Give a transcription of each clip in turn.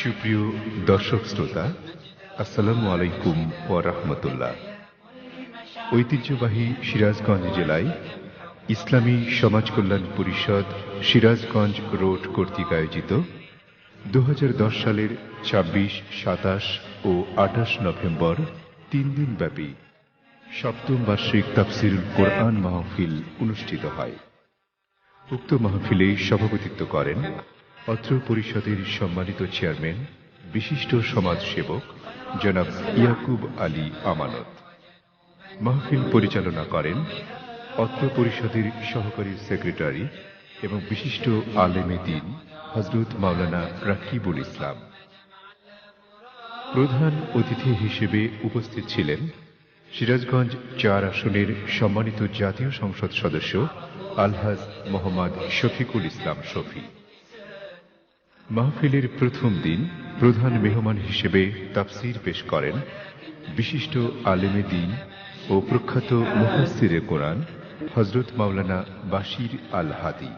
সুপ্রিয় দর্শক শ্রোতা, আসসালামু আলাইকুম ওয়া রাহমাতুল্লাহ। ঐতিহ্যবাহী সিরাজগঞ্জ জেলায় ইসলামী সমাজ কল্যাণ পরিষদ সিরাজগঞ্জ রোড কর্তৃক আয়োজিত 2010 সালের 26, 27 ও 28 নভেম্বর 3 দিনব্যাপী সপ্তম বার্ষিক তাফসিরুল কোরআন মাহফিল অনুষ্ঠিত হয়। উক্ত মাহফিলে সভাপতিত্ব করেন অত্র পরিষদের সম্মানিত চেয়ারম্যান, বিশিষ্ট সমাজসেবক জনাব ইয়াকুব আলী আমানত। মাহফিল পরিচালনা করেন অত্র পরিষদের সহকারী সেক্রেটারি এবং বিশিষ্ট আলেমে দ্বীন হযরত মাওলানা রাকিবুল ইসলাম। প্রধান অতিথি হিসেবে উপস্থিত ছিলেন সিরাজগঞ্জ 4 আসনের সম্মানিত জাতীয় সংসদ সদস্য আলহাজ মোহাম্মদ শফিকুল ইসলাম শফি। মাহফিলের প্রথম দিন প্রধান মেহমান হিসেবে তাফসীর পেশ করেন বিশিষ্ট আলেমে দ্বীন ও প্রখ্যাত মুফাসসিরে কোরআন হযরত মাওলানা বাশির আল হাদি।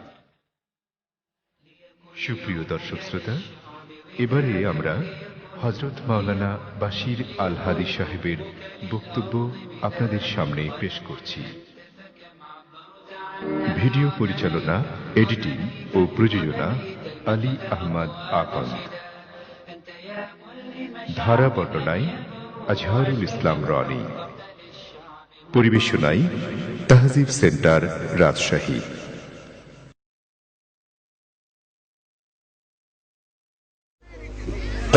সুপ্রিয় দর্শক শ্রোতা, এবারে আমরা হযরত মাওলানা বাশির আল হাদি সাহেবের বক্তব্য আপনাদের সামনে পেশ করছি। ভিডিও পরিচালনা, এডিটিং ও প্রযোজনা আলী আহমদ আকন্দ। ধারা বর্ণনায় আজহারুল ইসলাম রনি। পরিবেশনায় তাহজিব সেন্টার, রাজশাহী।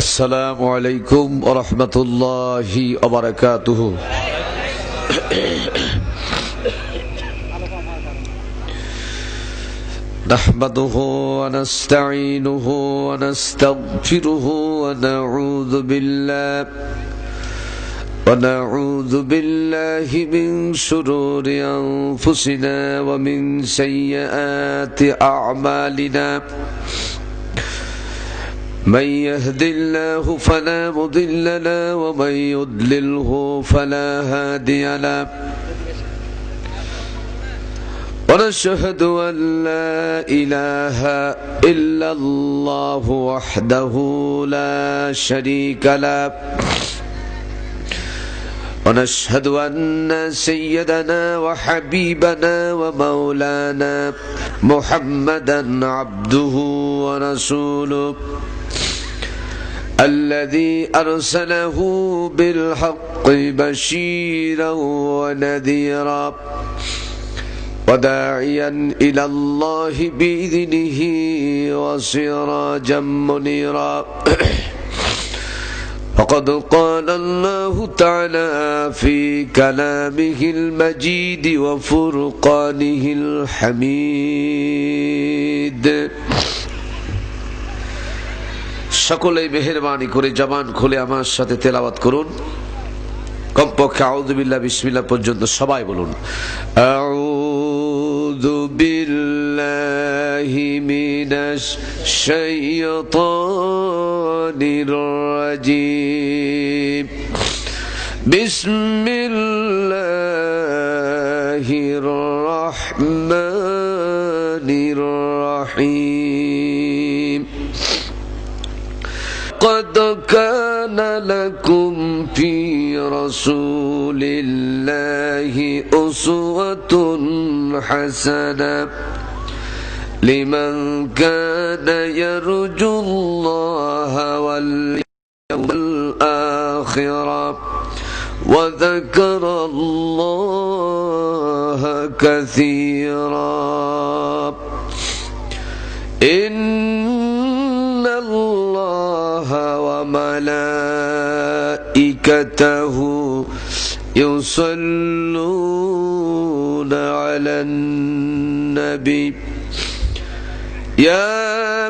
আসসালামু আলাইকুম ওয়া রাহমাতুল্লাহি ওয়া বারাকাতুহু। নাহমাদুহু ওয়া নাস্তাঈনুহু ওয়া নাস্তাগফিরুহু ওয়া নাউযু বিল্লাহি মিন শুরুরি আনফুসিনা ওয়া মিন সাইয়্যাতি আ'মালিনা। من يهد الله فلا مضل له ومن يضلله فلا هادي له ونشهد أن لا إله إلا الله وحده لا شريك له ونشهد أن سيدنا وحبيبنا ومولانا محمدا عبده ورسوله الذي أرسله بالحق بشيرا ونذيرا وداعيا إلى الله بإذنه وسراجا منيرا. وقد قال الله تعالى في كلامه المجيد وفرقانه الحميد. সকলেই মেহেরবানি করে জবান খুলে আমার সাথে তেলাওয়াত করুন। কমপক্ষে আউযু বিল্লাহ বিসমিল্লাহ পর্যন্ত সবাই বলুন। আউযু বিল্লাহি মিনাশ শাইতানির রাজীম। বিসমিল্লাহির রাহমানির রাহিম। قد كان لكم في رسول الله أسوة حسنة لمن كان يرجو الله واليوم الآخر وذكر الله كثيرا. إن الله وملائكته يصلون على النبي يا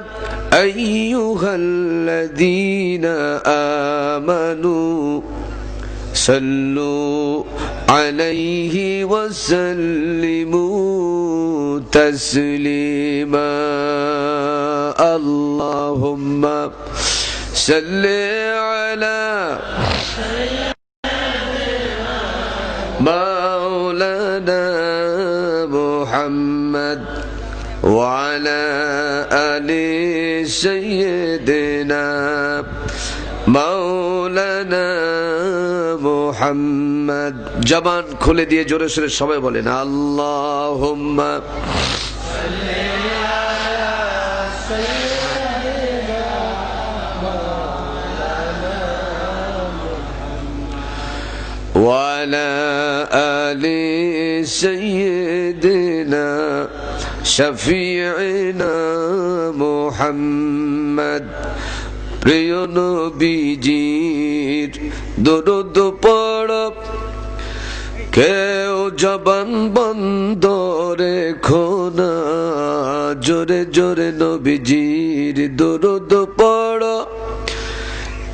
أيها الذين آمنوا صلوا عليه وسلموا تسليما. اللهم صل على مولانا محمد وعلى آل سيدنا মাওলানা মুহাম্মদ। জবান খুলে দিয়ে জোরে সোরে সবাই বলেন আল্লাহুম্মা وعلى آل سيدنا شفيعنا محمد। প্রিয় নবীজির দরুদ পড়ো, কেউ জবান বন্ধ রেখো না, জোরে জোরে নবীজির দরুদ পড়ো।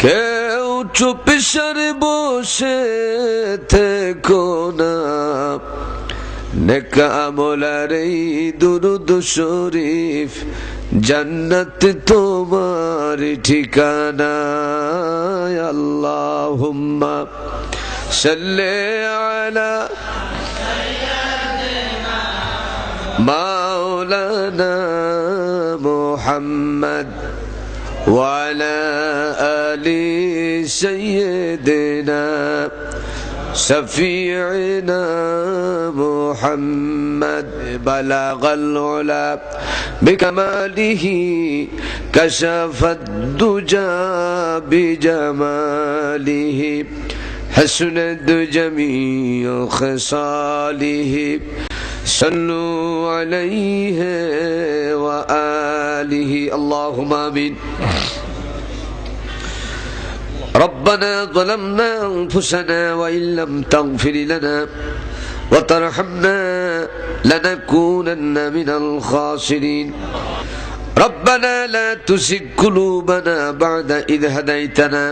কেউ চুপচাপ বসে থেকো না, নেক আমলের এই দুরূদ শরীফ জান্নাত তোমার ঠিকানা। আল্লাহুম্মা সাল্লি আলা মাওলানা মুহাম্মদ وعلى آل سيدنا شفيعنا محمد بلغ العلا بكماله كشف الدجى بجماله حسنت جميع خصاله صلوا عليه وآله اللهم آمين ربنا ظلمنا أنفسنا وإن لم تغفر لنا وترحمنا لنكونن من الخاسرين ربنا لا تزغ قلوبنا بعد إذ هديتنا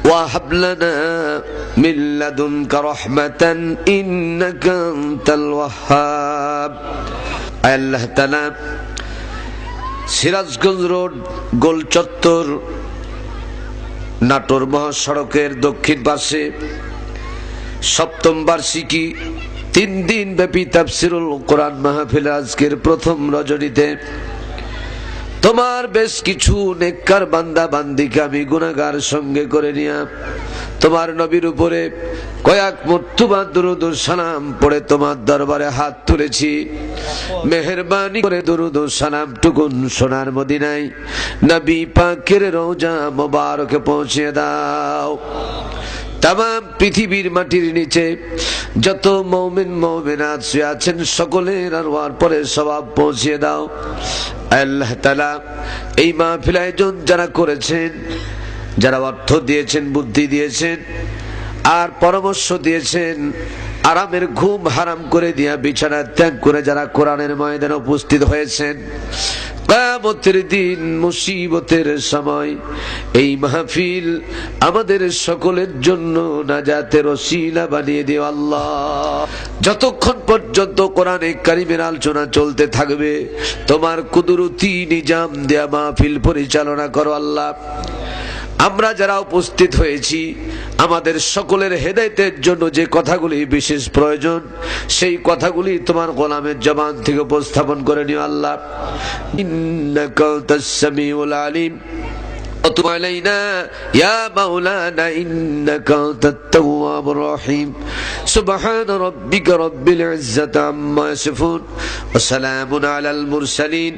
وهب لنا من لدنك رحمة إنك أنت الوهاب। আল্লাহ তাআলা সিরাজগঞ্জ রোড গোল চত্বর নাটোর মহাসড়কের দক্ষিণ পাশে সপ্তম বার্ষিকী 3 দিন ব্যাপী তাফসীরুল কোরআন মাহফিল আজকের প্রথম রজনীতে তোমার বেশ কিছু নেককার বান্দা বান্দিকে আমি গুনাহগার সঙ্গে করে নিয়া তোমার নবীর উপরে কয়েক মর্তবা দুরূদ ও সালাম পড়ে তোমার দরবারে হাত তুলেছি। মেহেরবানি করে দুরূদ ও সালাম টুকুন সোনার মদিনায় নবী পাকের রওজা মোবারকে পৌঁছে দাও। তাম পৃথিবীর মাটির নিচে যত মুমিন মুমিনাত শুয়ে আছেন সকলের আরওয়ার পরে সওয়াব পৌঁছে দাও। আল্লাহ তাআলা এই মাহফিল আয়োজন যারা করেছেন, যারা অর্থ দিয়েছেন, বুদ্ধি দিয়েছেন আর পরামর্শ দিয়েছেন, আরামের ঘুম হারাম করে দিয়া বিছানা ত্যাগ করে যারা কোরআনের ময়দানে উপস্থিত হয়েছেন, কিয়ামতের দিন মুসিবতের সময় এই মাহফিল আমাদের সকলের জন্য নাজাতের ওসিলা বানিয়ে দিও আল্লাহ। যতক্ষণ পর্যন্ত কোরআনে কারিমের আলোচনা চলতে থাকবে তোমার কুদরতি নিজাম দেয়া মাহফিল পরিচালনা করো আল্লাহ। আমরা যারা উপস্থিত হয়েছি আমাদের সকলের হেদায়েতের জন্য যে কথাগুলি বিশেষ প্রয়োজন সেই কথাগুলি তোমার গোলামের জবান থেকে উপস্থাপন করে নিও আল্লাহ। ইন্নাকা আনতাস সামিউল আলিম وتب علينا يا مولانا إنك أنت التواب الرحيم سبحان ربك رب العزة عما يصفون وسلام على المرسلين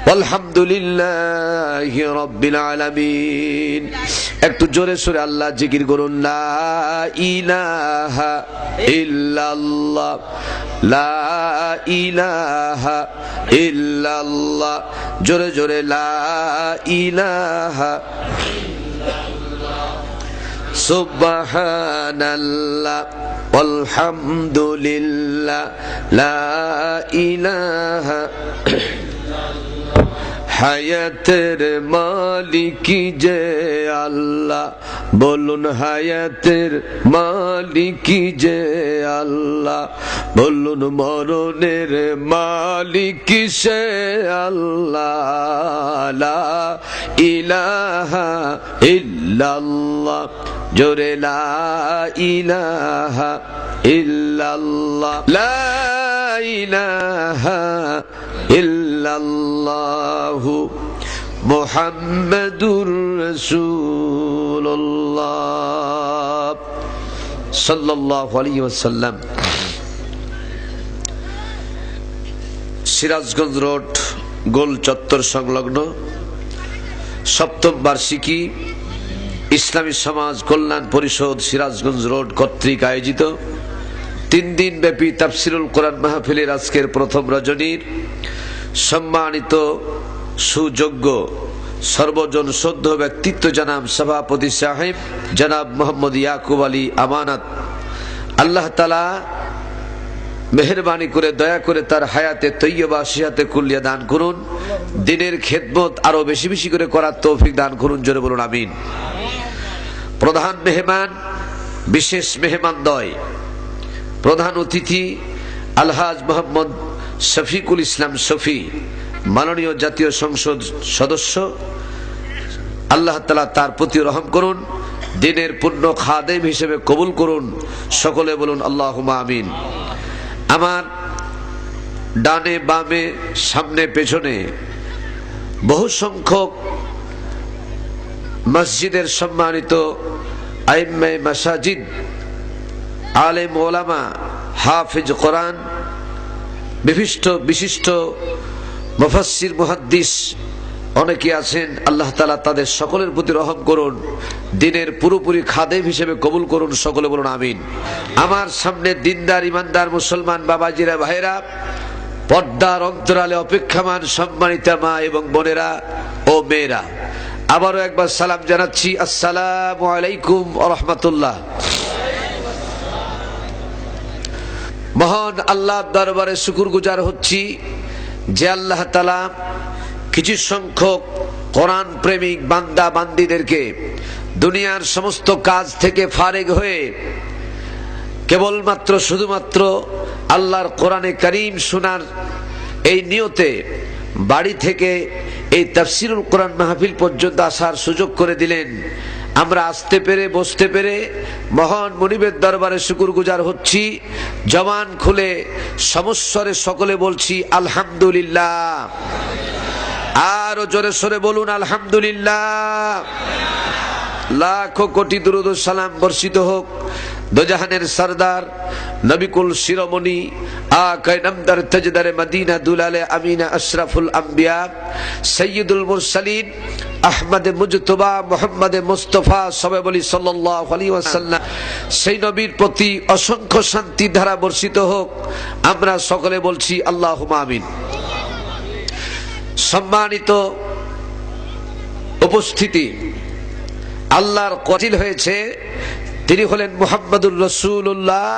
والحمد لله رب العالمين। একটু জোরে সোরে আল্লাহ জিকির করুন, লা ইলাহা ইল্লাল্লাহ লা ইলাহা ইল্লাল্লাহ, জোরে জোরে লা ইলাহা সুবহানাল্লাহ আলহামদুলিল্লাহ লা ইলাহা হায়াতের মালিক যে আল্লাহ, বলুন হায়াতের মালিক যে আল্লাহ, বলুন মরণের মালিক সে আল্লাহ, লা ইলাহা ইল্লাল্লাহ, জোরে লা ইলাহা ইল্লাল্লাহ, লা ইলাহা ইল্লাল্লাহ ইল্লাল্লাহু মুহাম্মাদুর রাসূলুল্লাহ সাল্লাল্লাহু আলাইহি ওয়াসাল্লাম। সিরাজগঞ্জ রোড গোল চত্বর সংলগ্ন সপ্তম বার্ষিকী ইসলামী সমাজ কল্যাণ পরিষদ সিরাজগঞ্জ রোড কর্তৃক আয়োজিত 3 দিন ব্যাপী তাফসিরুল কোরআন মাহফিলের আজকের প্রথম রজনীর সম্মানিত সুযোগ্য সর্বজন শ্রদ্ধ ব্যক্তিত্ব জনাব সভাপতি সাহেব জনাব মোহাম্মদ ইয়াকুব আলী আমানত, আল্লাহ তাআলা মেহেরবানি করে দয়া করে তার হায়াতে তৈয়বা সিহাতে কুল্লিয়া দান করুন, দিনের খেদমত আরো বেশি বেশি করে করার তৌফিক দান করুন, জোরে বলুন আমিন। প্রধান মেহমান, বিশেষ মেহমানদ্বয়, প্রধান অতিথি আলহাজ মোহাম্মদ শফিকুল ইসলাম শফি, মাননীয় জাতীয় সংসদ সদস্য, আল্লাহ তাআলা তার প্রতি রহম করুন, দিনের পূর্ণ খাদেম হিসেবে কবুল করুন, সকলে বলুন আল্লাহুম্মা আমিন। আমার ডানে বামে সামনে পেছনে বহু সংখ্যক মসজিদের সম্মানিত আইম্মে মাসাজিদ, আলেম ওলামা, হাফিজ কোরআন, বিশিষ্ট মুফাসসির মুহাদ্দিস অনেকে আছেন, আল্লাহ তাআলা তাদের সকলের প্রতি রহম করুন, দিনের পুরোপুরি খাদেম হিসেবে কবুল করুন, সকলে বলুন আমিন। আমার সামনে দিনদার ইমানদার মুসলমান বাবাজিরা ভাইরা, পর্দার অন্তরালে অপেক্ষামান সম্মানিত মা এবং বোনেরা ও মেয়েরা, আবারও একবার সালাম জানাচ্ছি, আসসালামু আলাইকুম ওয়া রাহমাতুল্লাহ। মহান আল্লাহর দরবারে শুকরগুজার হচ্ছি যে আল্লাহ তাআলা কিছু সংখ্যক কোরআন প্রেমিক বান্দা বান্দীদেরকে দুনিয়ার সমস্ত কাজ থেকে ফারেগ হয়ে কেবলমাত্র শুধুমাত্র আল্লাহর কোরআনে কারীম শোনার এই নিয়তে বাড়ি থেকে এই তাফসিরুল কোরআন মাহফিল পর্যন্ত আসার সুযোগ করে দিলেন। আমরা আসতে পেরে বসতে পেরে মহান মুনিবের দরবারে শুকরগুজার হচ্ছি। জবান খুলে সমস্বরে সকলে বলছি আলহামদুলিল্লাহ, আরো জোরে সরে বলুন আলহামদুলিল্লাহ। লাখো কোটি দুরূদ ও সালাম বর্ষিত হোক দোজাহানের সরদার নবিকুল শিরোমণি আকায়ে নামদার তাজদারে মদিনা দুলালে আমিনা আশরাফুল আম্বিয়া সাইয়্যিদুল মুরসালিন আহমদে মুজতবা মুহাম্মদে মুস্তাফা সবে বলি সাল্লাল্লাহু আলাইহি ওয়াসাল্লাম, সেই নবীর প্রতি অসংখ্য শান্তি ধারা বর্ষিত হোক। আমরা সকলে বলছি আল্লাহুম্মা আমিন। সম্মানিত উপস্থিতি, আল্লাহর কতিল হয়েছে, তিনি হলেন মুহাম্মদুর রাসূলুল্লাহ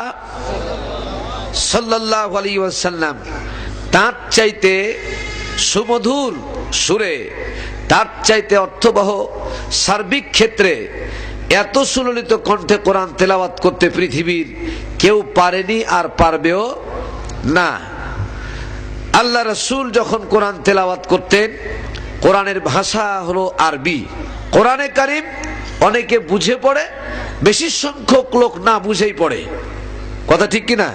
সাল্লাল্লাহু আলাইহি ওয়াসাল্লাম। তার চাইতে সুমধুর সুরে, তার চাইতে অর্থবহ সার্বিক ক্ষেত্রে এত সুললিত কণ্ঠে কোরআন তেলাওয়াত করতে পৃথিবীর কেউ পারেনি আর পারবেও না। আল্লাহ রাসূল যখন কোরআন তেলাওয়াত করতেন, কোরআনের ভাষা হলো আরবি। কোরআনে কারীম অনেকে বুঝে পড়ে, বেশি সংখ্যক লোক না বুঝেই পড়ে, কথা ঠিক কিনা?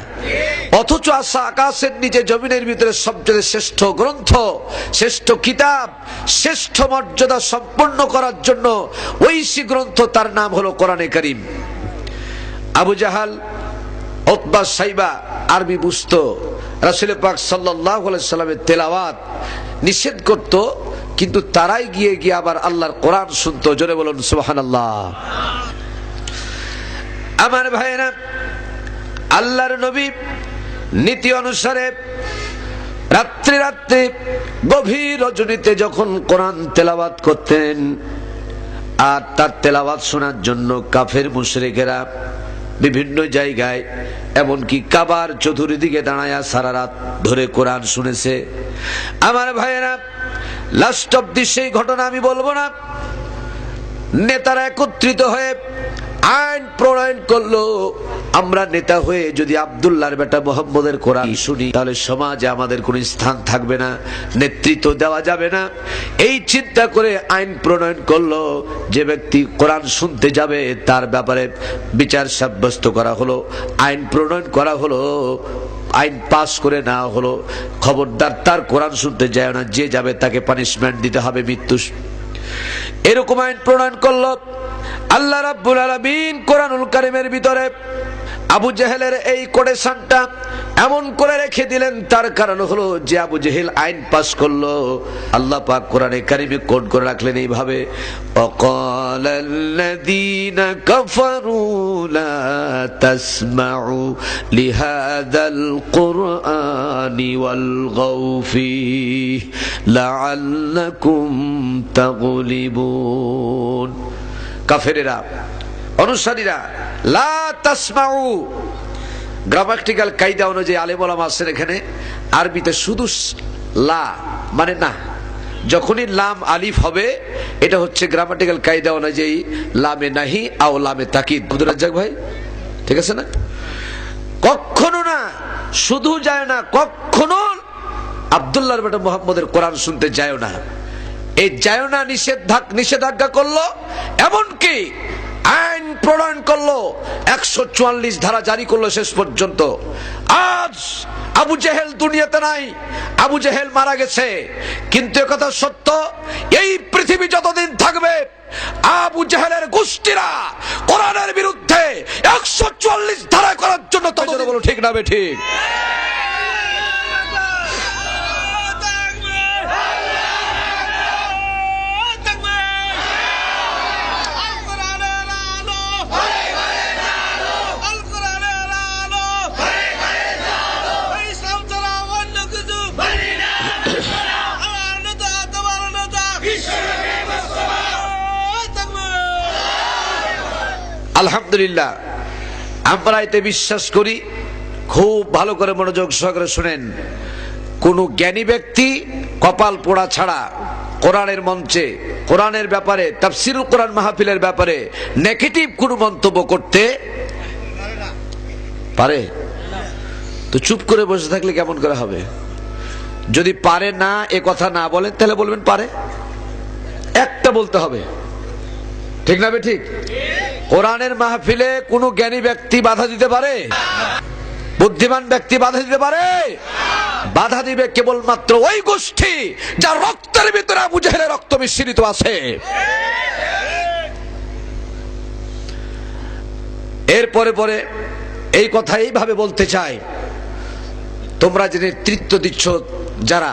অথচ আকাশের নিচে জমিনের ভিতরে সবচেয়ে শ্রেষ্ঠ গ্রন্থ, শ্রেষ্ঠ কিতাব, শ্রেষ্ঠ মর্যাদা সম্পন্ন করার জন্য ঐশী গ্রন্থ, তার নাম হলো কোরআনে কারীম। আবু জাহাল, উতবা, সাইবা আরবি বুঝতো, রাসূল পাক সাল্লাল্লাহু আলাইহি সাল্লামের তেলাওয়াত নিষেধ করত, কিন্তু তারাই গিয়ে গিয়ে আবার আল্লাহর কোরআন শুনতো, জোরে বলুন সুবহানাল্লাহ। আমার ভাইরা, আল্লাহর নবী নীতি অনুসারে রাত্রি রাত্রি গভীর রজনীতে যখন কোরআন তেলাওয়াত করতেন, আর তার তেলাওয়াত শোনার জন্য কাফের মুশরিকেরা বিভিন্ন জায়গায়, এমনকি কাবার চতুর্দিকে দাঁড়ায়া সারা রাত ধরে কোরআন শুনেছে। আমার ভাইয়েরা, লাস্ট অব্দি সেই ঘটনা আমি বলবো না, নেতারা একত্রিত হয়ে আইন প্রণয়ন করলো, আমরা নেতা হয়ে যদি আব্দুল্লাহর বেটা মোহাম্মদের কোরআন শুনি তাহলে সমাজে আমাদের কোনো স্থান থাকবে না, নেতৃত্ব দেওয়া যাবে না। এই চিন্তা করে আইন প্রণয়ন করলো, যে ব্যক্তি কোরআন শুনতে যাবে তার ব্যাপারে বিচার সাব্যস্ত করা হলো, আইন প্রণয়ন করা হলো, আইন পাস করে নেওয়া হলো, খবরদার তার কোরআন শুনতে যায় না, যে যাবে তাকে পানিশমেন্ট দিতে হবে, মৃত্যু। এরকম আইন প্রণয়ন করলো আল্লাহ রাব্বুল আলামিন কোরআনুল কারীমের ভিতরে। আবু জেহেলের এই কোটেশনটা এমন করে রেখে দিলেন, তার কারণ হলো যে আবু জেহেল আইন পাস করলো, আল্লাহ পাক কোরআনে কারিমে কোড করে রাখলেন এইভাবে, ওয়াকালাল্লাযীনা কাফারু লা তাসমাউ লিহাযাল কুরআনি ওয়ালগাউ ফীহি লাআল্লাকুম তাগলিবুন। কাফেরেরা, অনুসারীরা, লা তাসমাউ, গ্রামাটিক্যাল কায়দা অনুযায়ী আলেম ওলামা আছেন এখানে, আরবিতে শুধু লা মানে না, যখনই লাম আলিফ হবে এটা হচ্ছে গ্রামাটিক্যাল কায়দা অনুযায়ী লামে নাহি আও লামে তাকিদ। আব্দুর রাজ্জাক ভাই ঠিক আছে না? কখনো না, শুধু যায় না, কখনো আব্দুল্লাহর বেটা মুহাম্মদের কোরআন শুনতে যায় না। এই যায় না নিষেধাজ্ঞা করলো, এমনকি আইন প্রণয়ন করলো, 144 ধারা জারি করলো শেষ পর্যন্ত। আজ আবু জেহেল দুনিয়াতে নাই, আবু জেহেল মারা গেছে, কিন্তু একথা সত্য, এই পৃথিবী যতদিন থাকবে আবু জেহেলের গোষ্ঠীরা কোরআনের বিরুদ্ধে 144 ধারা করার জন্য ততদিন বলো, ঠিক না বে ঠিক? আলহামদুলিল্লাহ, আমরা এতে বিশ্বাস করি, খুব ভালো করে মনোযোগ সহকারে শুনেন, কোন জ্ঞানী ব্যক্তি কপাল পোড়া ছাড়া কোরআনের মঞ্চে, কোরআনের ব্যাপারে, তাফসীরুল কোরআন মাহফিলের ব্যাপারে নেগেটিভ কোনো মন্তব্য করতে পারে? তো চুপ করে বসে থাকলে কেমন করে হবে? যদি পারে না, এ কথা না বলেন, তাহলে বলবেন পারে, একটা বলতে হবে, ঠিক না বে ঠিক? কোরআনের মাহফিলে কোন জ্ঞানী ব্যক্তি বাধা দিতে পারে? বুদ্ধিমান ব্যক্তি বাধা দিতে পারে? বাধা দিবে কেবলমাত্র ওই গোষ্ঠী যার রক্তের ভিতরে আবু জেহেলের রক্ত মিশ্রিত আছে। এরপরে পরে এই কথা এইভাবে বলতে চাই, তোমরা যে নেতৃত্ব দিচ্ছ, যারা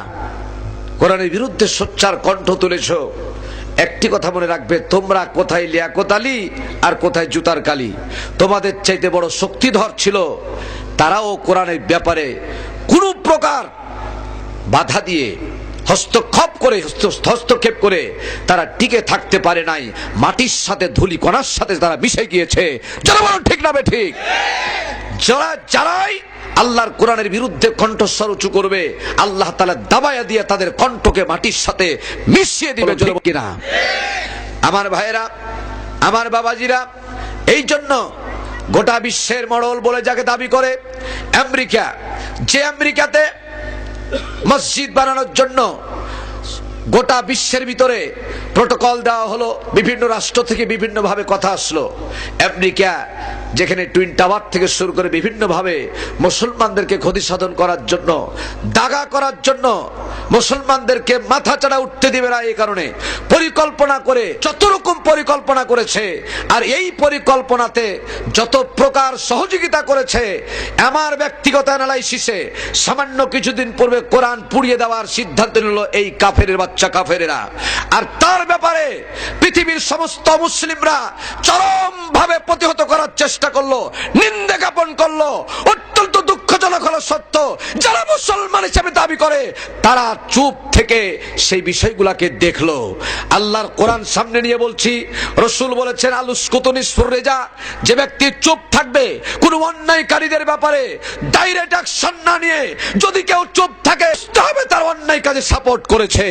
কোরআনের বিরুদ্ধে সোচ্চার কণ্ঠ তুলেছ, একটি কথা মনে রাখবে, তোমরা কোথায় লিয়াকত আলী আর কোথায় জুতার কালি। তোমাদের চাইতে বড় শক্তিধর ছিল, তারাও কোরআনের ব্যাপারে কোন প্রকার বাধা দিয়ে হস্তক্ষেপ করে তারা টিকে থাকতে পারে নাই, মাটির সাথে ধুলি কণার সাথে তারা মিশে গিয়েছে। যারা বলো ঠিক না বে ঠিক? যারাই আল্লাহর কোরআনের বিরুদ্ধে কণ্ঠস্বর উঁচু করবে, আল্লাহ তাআলা দাবায়া দিয়ে তাদের কণ্ঠকে মাটির সাথে মিশিয়ে দিবে, কিনা? আমার ভাইয়েরা, আমার বাবাজিরা, এই জন্য গোটা বিশ্বের মডল বলে যাকে দাবি করে আমেরিকা, যে আমেরিকাতে মসজিদ বানানোর জন্য গোটা বিশ্বের ভিতরে প্রটোকল দেওয়া হলো, বিভিন্ন রাষ্ট্র থেকে বিভিন্ন ভাবে কথা আসলো, আমেরিকা যেখানে টুইন টাওয়ার থেকে শুরু করে বিভিন্ন ভাবে মুসলমানদেরকে ক্ষতি সাধন করার জন্য, দাগা করার জন্য, মুসলমানদেরকে মাথা চাড়া উঠতে দিবে না, এই কারণে পরিকল্পনা করে যত রকম পরিকল্পনা করেছে, আর এই পরিকল্পনাতে যত প্রকার সহযোগিতা করেছে, আমার ব্যক্তিগত অ্যানালাইসিসে সামান্য কিছুদিন পূর্বে কোরআন পুড়িয়ে দেওয়ার সিদ্ধান্ত নিল এই কাফেরের বাচ্চা কাফেরেরা। আর তার ব্যাপারে পৃথিবীর সমস্ত মুসলিমরা চরম ভাবে প্রতিহত করার চেষ্টা করলো, নিন্দা জ্ঞাপন করলো। অত্যন্ত দুঃখজনক হলো সত্য, যারা মুসলমান হিসেবে দাবি করে তারা চুপ থেকে সেই বিষয়গুলোকে দেখলো। আল্লাহর কোরআন সামনে নিয়ে বলছি, রাসূল বলেছেন, আলুসকুতু নিসফুর রিজা, যে ব্যক্তি চুপ থাকবে কোন অন্যায়কারীদের ব্যাপারে ডাইরেক্ট অ্যাকশন না নিয়ে, যদি কেউ চুপ থাকে তবে তার অন্যায় কাজে সাপোর্ট করেছে।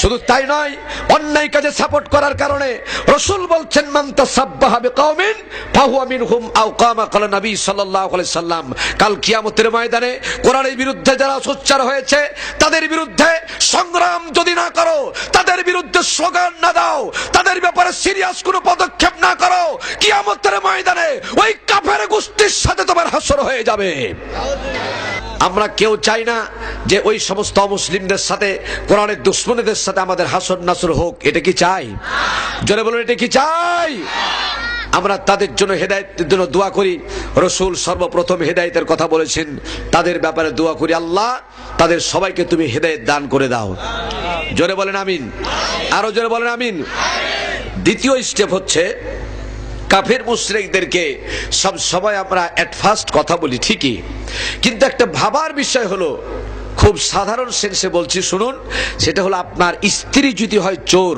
শুধু তাই নয়, অন্যায় কাজে সাপোর্ট করার কারণে রাসূল বলছেন, মান তাসাব্বাহা বিকাওমিন ফাহুয়া মিনহুম আও কামা ক্বালা নবী সাল্লাল্লাহু আলাইহি সাল্লাম। কাল কিয়ামতের ময়দানে কোরআনের বিরুদ্ধে যারা সোচ্চার হয়েছে, তাদের বিরুদ্ধে সংগ্রাম যদি না করো, তাদের বিরুদ্ধে স্লোগান না দাও, তাদের ব্যাপারে সিরিয়াস কোনো পদক্ষেপ না করো, কিয়ামতের ময়দানে ওই কাফের গোষ্ঠীর সাথে তোমার হাসর হয়ে যাবে। আমরা কেউ চাই না যে ওই সমস্ত অমুসলিমদের সাথে, কোরআনের দুশমনদের সাথে আমাদের হাসর নাসর হোক। এটা কি চাই? জোরে বলুন, এটা কি চাই? আমরা তাদের জন্য হেদায়েতের জন্য দোয়া করি। রাসূল সর্বপ্রথম হেদায়েতের কথা বলেছেন, তাদের ব্যাপারে দোয়া করি, আল্লাহ তাদের সবাইকে তুমি হেদায়েত দান করে দাও। জোরে বলেন আমিন, আরো জোরে বলেন আমিন। দ্বিতীয় স্টেপ হচ্ছে, কাফের মুশরিকদেরকে সব সময় আমরা এট ফার্স্ট কথা বলি ঠিকই, কিন্তু একটা ভাবার বিষয় হলো, খুব সাধারণ সেন্সে বলছি শুনুন, সেটা হলো আপনার স্ত্রী যদি হয় চোর,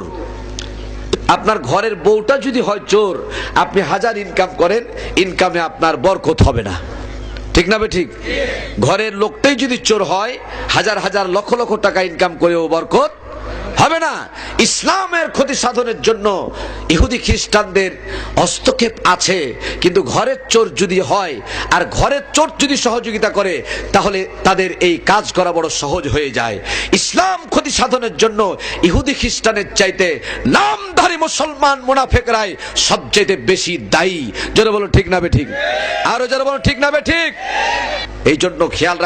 আপনার ঘরের বউটা যদি হয় চোর, আপনি হাজার ইনকাম করেন, ইনকামে আপনার বরকত হবে না। ঠিক না বে ঠিক? ঘরের লোকটাই যদি চোর হয়, হাজার হাজার লক্ষ লক্ষ টাকা ইনকাম করেও বরকত হবে না। ইসলামের ক্ষতি সাধনের জন্য ইহুদি খ্রিস্টানদের হস্তক্ষেপ আছে, কিন্তু ঘরের চোর যদি হয় আর ঘরের চোর যদি সহযোগিতা করে, তাহলে তাদের এই কাজ করা বড় সহজ হয়ে যায়। ইসলাম ক্ষতি সাধনের জন্য ইহুদি খ্রিস্টানের চাইতে নামধারী মুসলমান মুনাফিকরাই সবচেয়ে বেশি দায়ী। যারা বলো ঠিক না বে ঠিক, আরো যারা বলো ঠিক না বে ঠিক। এই জন্য খেয়াল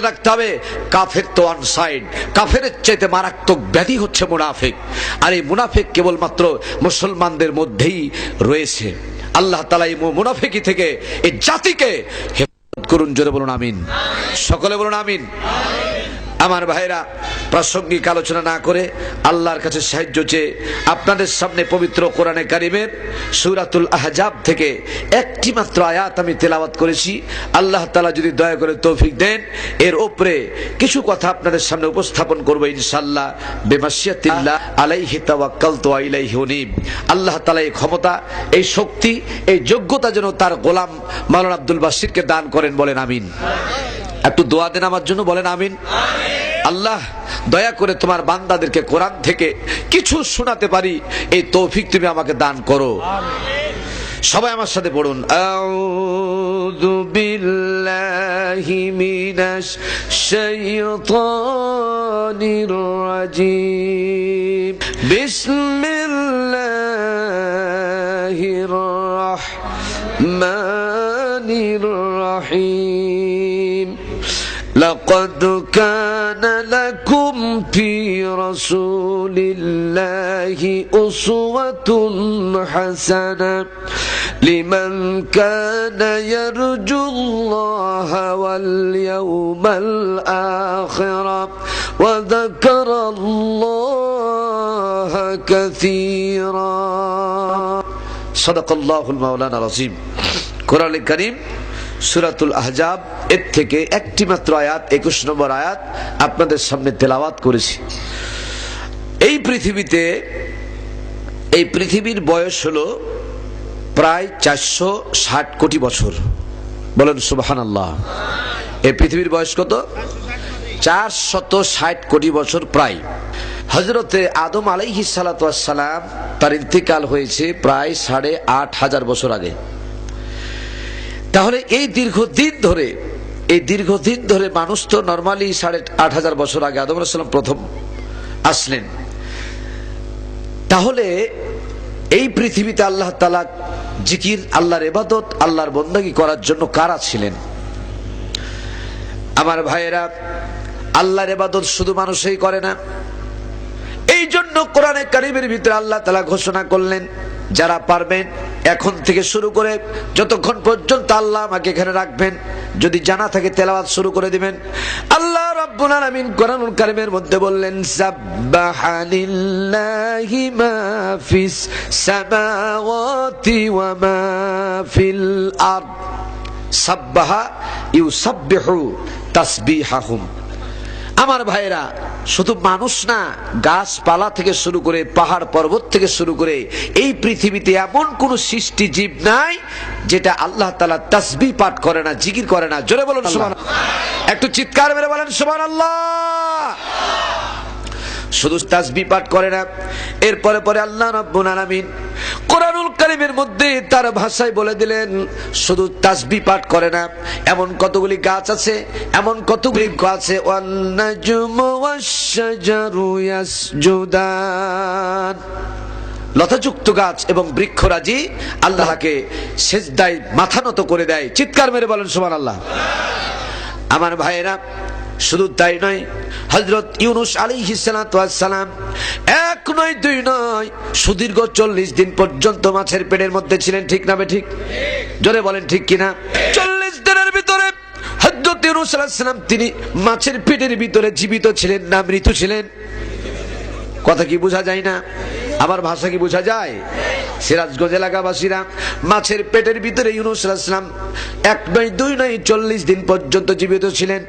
রাখতে হবে, কাফের তো অন সাইড, কাফের চাইতে মারাত্মক ব্যাধি হচ্ছে মুনাফিক, আর এই মুনাফিক কেবলমাত্র মুসলমানদের মধ্যেই রয়েছে। আল্লাহ তাআলা এই মুনাফিকি থেকে এই জাতিকে হেফাজত করুন। জোরে বলুন আমিন, সকলে বলুন আমিন। আমার ভাইরা, প্রাসঙ্গিক আলোচনা না করে আল্লাহর কাছে সাহায্য চেয়ে আপনাদের সামনে পবিত্র কোরআনে কারিমের সূরাতুল আহজাব থেকে একটি মাত্র আয়াত আমি তেলাওয়াত করেছি। আল্লাহ তাআলা যদি দয়া করে তৌফিক দেন, এর উপরে কিছু কথা আপনাদের সামনে উপস্থাপন করব ইনশাআল্লাহ। বিমাশিয়াতিল্লাহ আলাইহি তাওয়াক্কালতু ওয়া ইলাইহি উনীব। আল্লাহ তাআলা এই ক্ষমতা, এই শক্তি, এই যোগ্যতা যেন তার গোলাম মাওলানা আব্দুল বাসিরকে দান করেন। বলেন আমিন। একটু দোয়া দেন আমার জন্য, বলেন আমিন। আল্লাহ দয়া করে তোমার বান্দাদেরকে কোরআন থেকে কিছু শোনাতে পারি, এই তৌফিক তুমি আমাকে দান করো। সবাই আমার সাথে পড়ুন, আউযু বিল্লাহি মিনাশ শাইতানির রাজীম, বিসমিল্লাহির রাহমানির রাহিম। لقد كان لكم في رسول الله أسوة حسنة لمن كان يرجو الله واليوم الآخر وذكر الله كثيرا صدق الله المولانا العظيم। কোরআন কারীম সূরাতুল আহজাব এর থেকে একটি মাত্র আয়াত, 21 নম্বর আয়াত আপনাদের সামনে তেলাওয়াত করেছি। এই পৃথিবীর বয়স হলো প্রায় 460 কোটি বছর। বলেন সুবহানাল্লাহ। এই পৃথিবীর বয়স কত? 460 কোটি বছর প্রায়। হযরতে আদম আলাইহিস সালাতু ওয়াস সালাম তার ইন্তেকাল হয়েছে প্রায় 8,500 বছর আগে। তাহলে এই দীর্ঘদিন ধরে মানুষ তো নরমালি 8,500 বছর আগে আদম আলাইহিস সালাম প্রথম আসলেন। তাহলে এই পৃথিবীতে আল্লাহ তাআলা জিকির, আল্লাহর ইবাদত, আল্লাহর বন্দেগী করার জন্য কারা ছিলেন? আমার ভাইয়েরা, আল্লাহর ইবাদত শুধু মানুষই করে না। এই জন্য কোরআনে কারীমের ভিতরে আল্লাহ তাআলা ঘোষণা করলেন, যারা পারবেন এখন থেকে শুরু করে যতক্ষণ পর্যন্ত আল্লাহ আমাকে এখানে রাখবেন, যদি জানা থাকে তেলাওয়াত শুরু করে দিবেন। আল্লাহ রাব্বুল আলামিন কোরআনুল কারীমের মধ্যে বললেন, সাব্বাহালিল্লাহি মা ফিস সামাওয়াতি ওয়া মা ফিল আরদ। সাব্বাহা ইউসাব্বিহু তাসবিহাহুম। আমার ভাইরা, শুধু মানুষ না, গাছপালা থেকে শুরু করে পাহাড় পর্বত থেকে শুরু করে এই পৃথিবীতে এমন কোন সৃষ্টি জীব নাই যেটা আল্লাহ তাআলা তাসবিহ পাঠ করে না, জিকির করে না। জোরে বলুন সুবহানাল্লাহ। একটু চিৎকার মেরে বলেন সুবহানাল্লাহ। শুধু তাসবিহ পাঠ করে না, এরপরে পরে আল্লাহ রাব্বুল আলামিন কোরআনুল কারীমের মধ্যে তার ভাষায় বলে দিলেন, শুধু তাসবিহ পাঠ করে না, এমন কতগুলি গাছ আছে, এমন কতগুলি গাছ আছে, ওয়ান নাজমু ওয়াশ-শাজারু ইয়াসজুদান। লতাযুক্ত গাছ এবং বৃক্ষরাজি আল্লাহকে সিজদায় মাথা নত করে দেয়। চিৎকার মেরে বলেন সুবহানাল্লাহ। আমার ভাইয়েরা, শুধু তাই নয়, হযরত ইউনূস আলাইহিস সালাতু ওয়াস সালাম এক নয় দুই নয় সুদীর্ঘ 40 দিন পর্যন্ত মাছের পেটের মধ্যে ছিলেন। ঠিক না ঠিক? জোরে বলেন ঠিক কিনা? 40 দিনের ভিতরে হযরত ইউনূস আলাইহিস সালাম তিনি মাছের পেটের ভিতরে জীবিত ছিলেন না মৃত ছিলেন? কথা কি বোঝা যায় না? আমার ভাষা কি বোঝা যায়? সিরাজগঞ্জ এলাকাবাসীরা, মাছের পেটের ভিতরে ইউনূস আলাইহিস সালাম এক নয় দুই নয় 40 দিন পর্যন্ত জীবিত ছিলেন।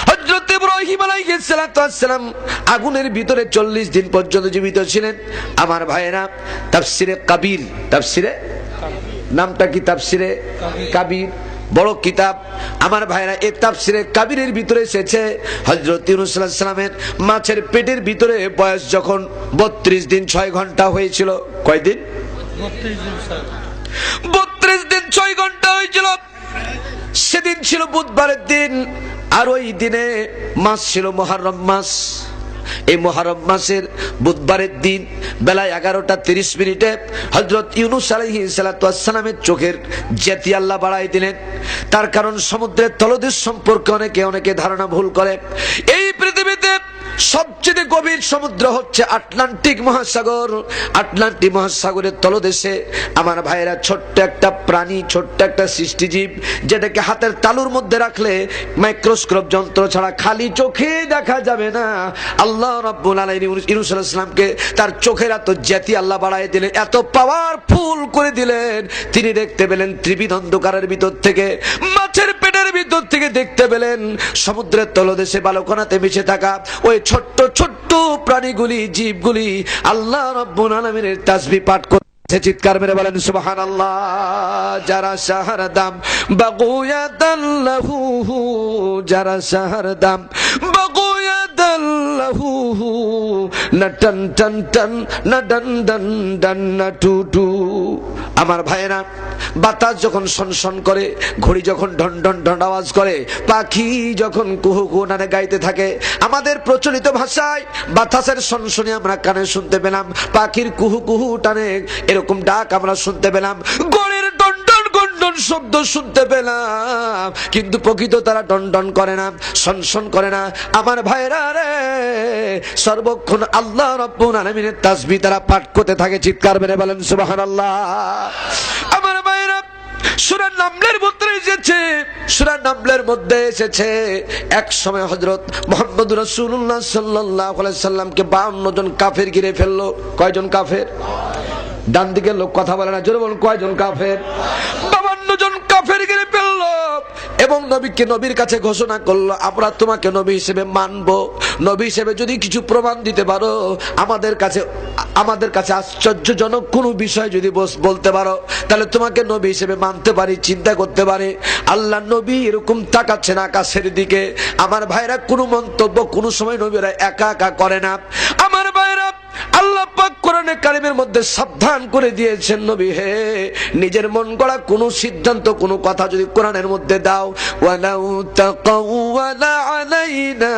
হযরত ইব্রাহিম আলাইহিস সালাম আগুনের ভিতরে 40 দিন পর্যন্ত জীবিত ছিলেন। আমার ভাইয়েরা, তাফসিরে কাবির, তাফসিরে নামটা কি? তাফসিরে কাবির, বড় কিতাব। আমার ভাইরা, এই তাফসিরে কাবিরের ভিতরে এসেছে হযরত ইউনূস আলাইহিস সালামের মাছের পেটের ভিতরে বয়স যখন 32 দিন 6 ঘন্টা হয়েছিল। কয় দিন? 32 দিন 6 ঘন্টা হয়েছিল। সেদিন ছিল বুধবারের দিন, আর ওই দিনে মাস ছিল মুহররম মাস। এই মুহররম মাসের বুধবারের দিন বেলা 11:30 হযরত ইউনূস আলাইহিস সালাতু ওয়াস সালামের চোখের জ্যোতি আল্লাহ বাড়াই দিলেন। তার কারণ সমুদ্রের তলদেশ সম্পর্কে অনেকে ধারণা ভুল করে। এই পৃথিবীতে সবচেয়ে গভীর সমুদ্র হচ্ছে আটলান্টিক মহাসাগর। আটলান্টিক মহাসাগরের তলদেশে আমার ভাইয়েরা ছোট্ট একটা প্রাণী, ছোট্ট একটা সৃষ্টিজীব, যেটাকে হাতের তালুর মধ্যে রাখলে মাইক্রোস্কোপ যন্ত্র ছাড়া খালি চোখে দেখা যাবে না। আল্লাহ রাব্বুল আলামিন ইউনূস আলাইহিস সালামকে তার চোখের এত জ্যোতি আল্লাহ বাড়ায় দিলেন, এত পাওয়ারফুল করে দিলেন, তিনি দেখতে পেলেন ত্রিবিধ অন্ধকারের ভিতর থেকে, মাছের পেটের ভিতর থেকে দেখতে পেলেন সমুদ্রের তলদেশে বালুকণাতে মিশে থাকা ওই ছোট্ট ছোট্ট প্রাণীগুলি, জীবগুলি আল্লাহ রাব্বুল আলামিনের তাসবিহ পাঠ করছে। চিৎকার মেরে বলেন সুবহানাল্লাহ। যারা শাহরদাম বাগুয়াতাল্লাহু, যারা শাহরদাম বাগুয়াতাল্লাহু, না টান টান টান, না ডান ডান ডান, না টু টু। আমার ভাইয়েরা, বাতাস যখন সনসন করে, ঘড়ি যখন ঢন ঢন ঢন আওয়াজ করে, পাখি যখন কুহু কুহু নামে গাইতে থাকে, আমাদের প্রচলিত ভাষায় বাতাসের সনসনি আমরা কানে শুনতে পেলাম, পাখির কুহু কুহু টানে এরকম ডাক আমরা শুনতে পেলাম, ঘড়ির ডন ডন গন্ডন শব্দ শুনতে পেলাম, কিন্তু প্রকৃত তারা ডন ডন করে না, সনসন করে না। আমার ভাইরা রে, সর্বক্ষণ আল্লাহ রাব্বুল আলামিনের তাসবিহ তারা পাঠ করতে থাকে। চিৎকার মেরে বলেন সুবহানাল্লাহ। আমার ভাইরা, সূরা নামলের মধ্যে এসেছে, সূরা নামলের মধ্যে এসেছে এক সময় হযরত মুহাম্মদুর রাসূলুল্লাহ সাল্লাল্লাহু আলাইহি সাল্লামকে 52 জন কাফের ঘিরে ফেললো। কয়জন কাফের? ডান দিকের লোক কথা বলে না, জোরে বলুন, কয়জন কাফের? 52 জন কাফের ঘিরে ফেললো এবং নবীর কাছে ঘোষণা করলো, আমরা তোমাকে নবী হিসেবে মানবো, নবী হিসেবে যদি কিছু প্রমাণ দিতে পারো, আমাদের কাছে আশ্চর্যজনক কোনো বিষয় যদি বলতে পারো, তাহলে তোমাকে নবী হিসেবে মানতে পারি, চিন্তা করতে পারি। আল্লাহ নবী এরকম তাকাচ্ছেন আকাশের দিকে। আমার ভাইরা, কোনো মন্তব্য কোনো সময় নবীরা একা একা করে না। আমার ভাইরা, আল্লাহ পাক কোরআনে কারিমের মধ্যে সাবধান করে দিয়েছেন, নবী হে, নিজের মন গড়া কোনো সিদ্ধান্ত, কোনো কথা যদি কোরআনের মধ্যে দাও, ওয়ালাউ তাকাওয়ালা আলাইনা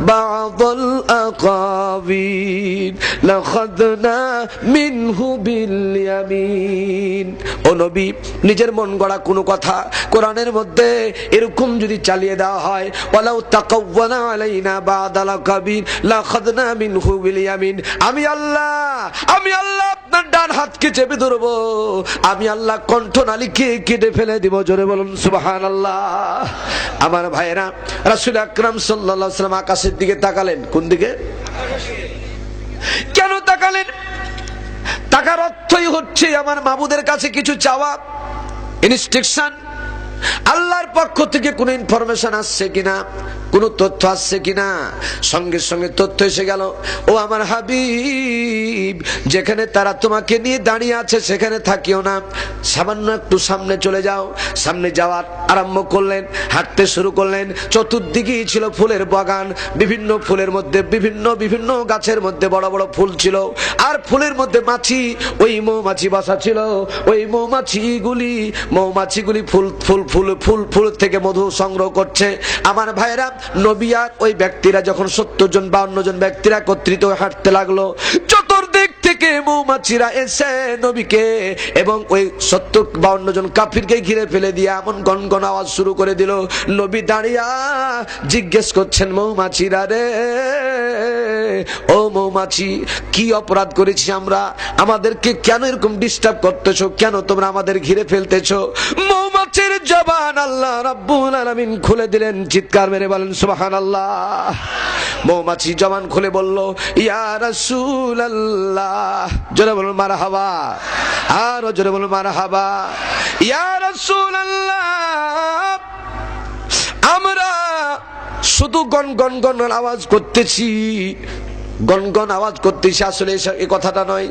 বা'দাল আকাবির লাখাদনা মিনহু বিল ইয়ামিন। ও নবী, নিজের মন গড়া কোনো কথা কোরআনের মধ্যে এরকম যদি চালিয়ে দেওয়া হয়, ওয়ালাউ তাকাওয়ালা আলাইনা বা'দাল আকাবির লাখাদনা মিনহু বিল ইয়ামিন, আমি আল্লাহ আপনার ডান হাতকে চেপে ধরবো, আমি আল্লাহ কণ্ঠনালীকে কেটে ফেলে দিব। জোরে বলুন সুবহানাল্লাহ। আমার ভাইয়েরা, রাসূল আকরাম সাল্লাল্লাহু আলাইহি ওয়াসাল্লাম আকাশের দিকে তাকালেন। কোন দিকে? কেন তাকালেন? তাকার অর্থই হচ্ছে আমার মাবুদের কাছে কিছু চাওয়া, ইনস্ট্রাকশন, আল্লাহর পক্ষ থেকে কোন ইনফরমেশন আসছে কিনা, কোন তথ্য আসছে কিনা। সঙ্গে সঙ্গে তথ্য এসে গেল, ও আমার হাবিব, যেখানে তারা তোমাকে নিয়ে দাঁড়িয়ে আছে সেখানে থাকিও না, সামান্য একটু সামনে চলে যাও। সামনে যাওয়ার আরম্ভ করলেন, হাঁটতে শুরু করলেন। চতুর্দিকেই ছিল ফুলের বাগান, বিভিন্ন ফুলের মধ্যে বিভিন্ন গাছের মধ্যে বড় বড় ফুল ছিল, আর ফুলের মধ্যে মাছি, ওই মৌমাছি বসা ছিল। ওই মৌমাছিগুলি ফুল ফুল থেকে মধু সংগ্রহ করছে। আমার ভাইরা, নবী আর ওই ব্যক্তিরা যখন 70 জন 52 জন ব্যক্তিরা একত্রিত হয়ে হাঁটতে লাগলো, চতুর্দিক থেকে মৌমাছিরা এসে নবীকে এবং ওই 70-52 জন কাফিরকে ঘিরে ফেলে দিয়ে এমন গনগন আওয়াজ শুরু করে দিল। নবী দাঁড়িয়া জিজ্ঞেস করছেন, মৌমাছিরা রে, ও মৌমাছি, কি অপরাধ করেছি আমরা? আমাদেরকে কেন এরকম ডিস্টার্ব করতেছো? কেন তোমরা আমাদের ঘিরে ফেলতেছো? মৌমাছির জবান আল্লাহ রাব্বুল আলামিন খুলে দিলেন। চিৎকার মেরে বলেন সুবহানাল্লাহ। মৌমাছি জবান খুলে বলল, ইয়া রাসূলুল্লাহ। জোরে বলুন মারহাবা, আরো জোরে বলুন মারহাবা। ইয়া রাসূলুল্লাহ, আমরা শুধু গনগন গন আওয়াজ করতেছি, গনগন আওয়াজ করতেছি, আসলে এই কথাটা নয়।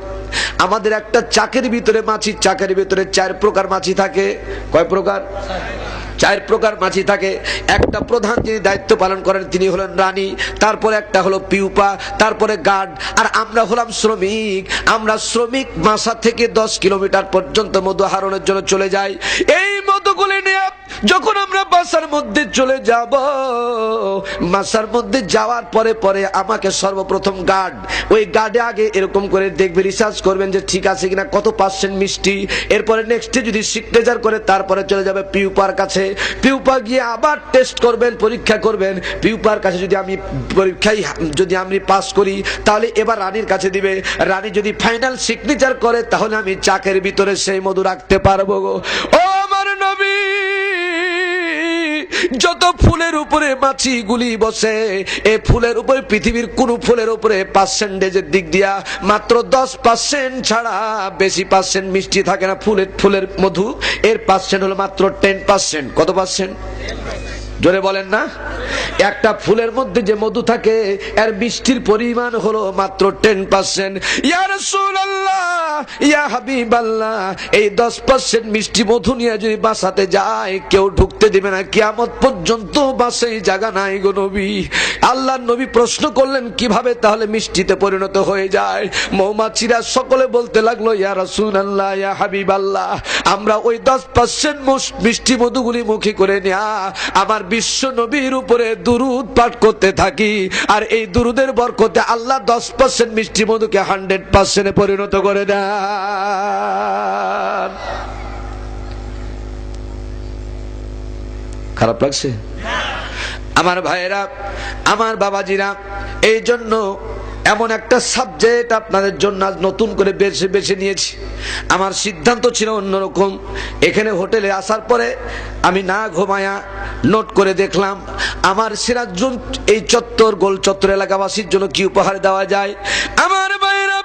আমাদের একটা চাকের ভিতরে মাছির চাকের ভিতরে 4 প্রকার মাছি থাকে। কয় প্রকার? 4 প্রকার মাছি থাকে। একটা প্রধান যিনি দায়িত্ব পালন করেন তিনি হলেন রানী, তারপরে একটা হলো পিউপা, তারপরে গার্ড, আর আমরা হলাম শ্রমিক। আমরা শ্রমিক মাসা থেকে 10 কিলোমিটার পর্যন্ত মধু আহরণের জন্য চলে যাই। এই মধুগুলি নিয়ে যখন আমরা বাসার মধ্যে চলে যাব, বাসার মধ্যে যাওয়ার পরে পরে আমাকে সর্বপ্রথম গার্ড, ওই গার্ডে আগে এরকম করে দেখবে, রিসার্চ করবেন যে ঠিক আছে কিনা, কত % মিষ্টি। এরপরে নেক্সটে যদি সিগনেচার করে তারপরে চলে যাবে পিউপার কাছে। পিউপা গিয়ে আবার টেস্ট করবেন, পরীক্ষা করবেন। পিউপার কাছে যদি আমি পরীক্ষায় যদি আমি পাস করি তাহলে এবার রানীর কাছে দিবে। রানী যদি ফাইনাল সিগনেচার করে তাহলে আমি চাকের ভিতরে সেই মধু রাখতে পারবো গো। ও আমার নবী, যত ফুলের উপরে মাছি গুলি বসে, এই ফুলের উপরে পৃথিবীর কোন ফুলের উপরে পার্সেন্টেজের দিক দিয়া মাত্র 10% ছাড়া বেশি % মিষ্টি থাকে না। ফুলের মধু এর % হলো মাত্র 10%। কত %? জোরে বলেন না। একটা ফুলের মধ্যে যে মধু থাকে এর মিষ্টির পরিমাণ হলো মাত্র 10%। ইয়া রাসূলুল্লাহ, ইয়া হাবিবাল্লাহ, এই 10% মিষ্টি মধু নিয়ে যদি বাসাতে যায় কেউ ঢুকতে দিবে না, কিয়ামত পর্যন্ত বাসায় জায়গা নাই গো নবী। আল্লাহর নবী প্রশ্ন করলেন, কিভাবে তাহলে মিষ্টিতে পরিণত হয়ে যায়? মৌমাছিরা সকলে বলতে লাগলো, ইয়া রাসূলুল্লাহ, ইয়া হাবিবাল্লাহ, আমরা ওই 10% মিষ্টি মধুগুলি মুখে করে নেয়া আমার বিশ্ব নবীর উপরে দুরূদ পাঠ করতে থাকি, আর এই দুরূদের বরকতে আল্লাহ 10% মিষ্টি মধুকে 100% পরিণত করে দেন। খারাপ লাগছে? আমার ভাইয়েরা, আমার বাবাজিরা, এই জন্য এমন একটা সাবজেক্ট আপনাদের জন্য আজ নতুন করে বেছে নিয়েছি। আমার সিদ্ধান্ত ছিল অন্যরকম। এখানে হোটেলে আসার পরে আমি না ঘুমায়া নোট করে দেখলাম আমার সিরাজগঞ্জ এই চত্বর, গোল চত্বর এলাকাবাসীর জন্য কি উপহার দেওয়া যায়। আমার ভাইয়েরা,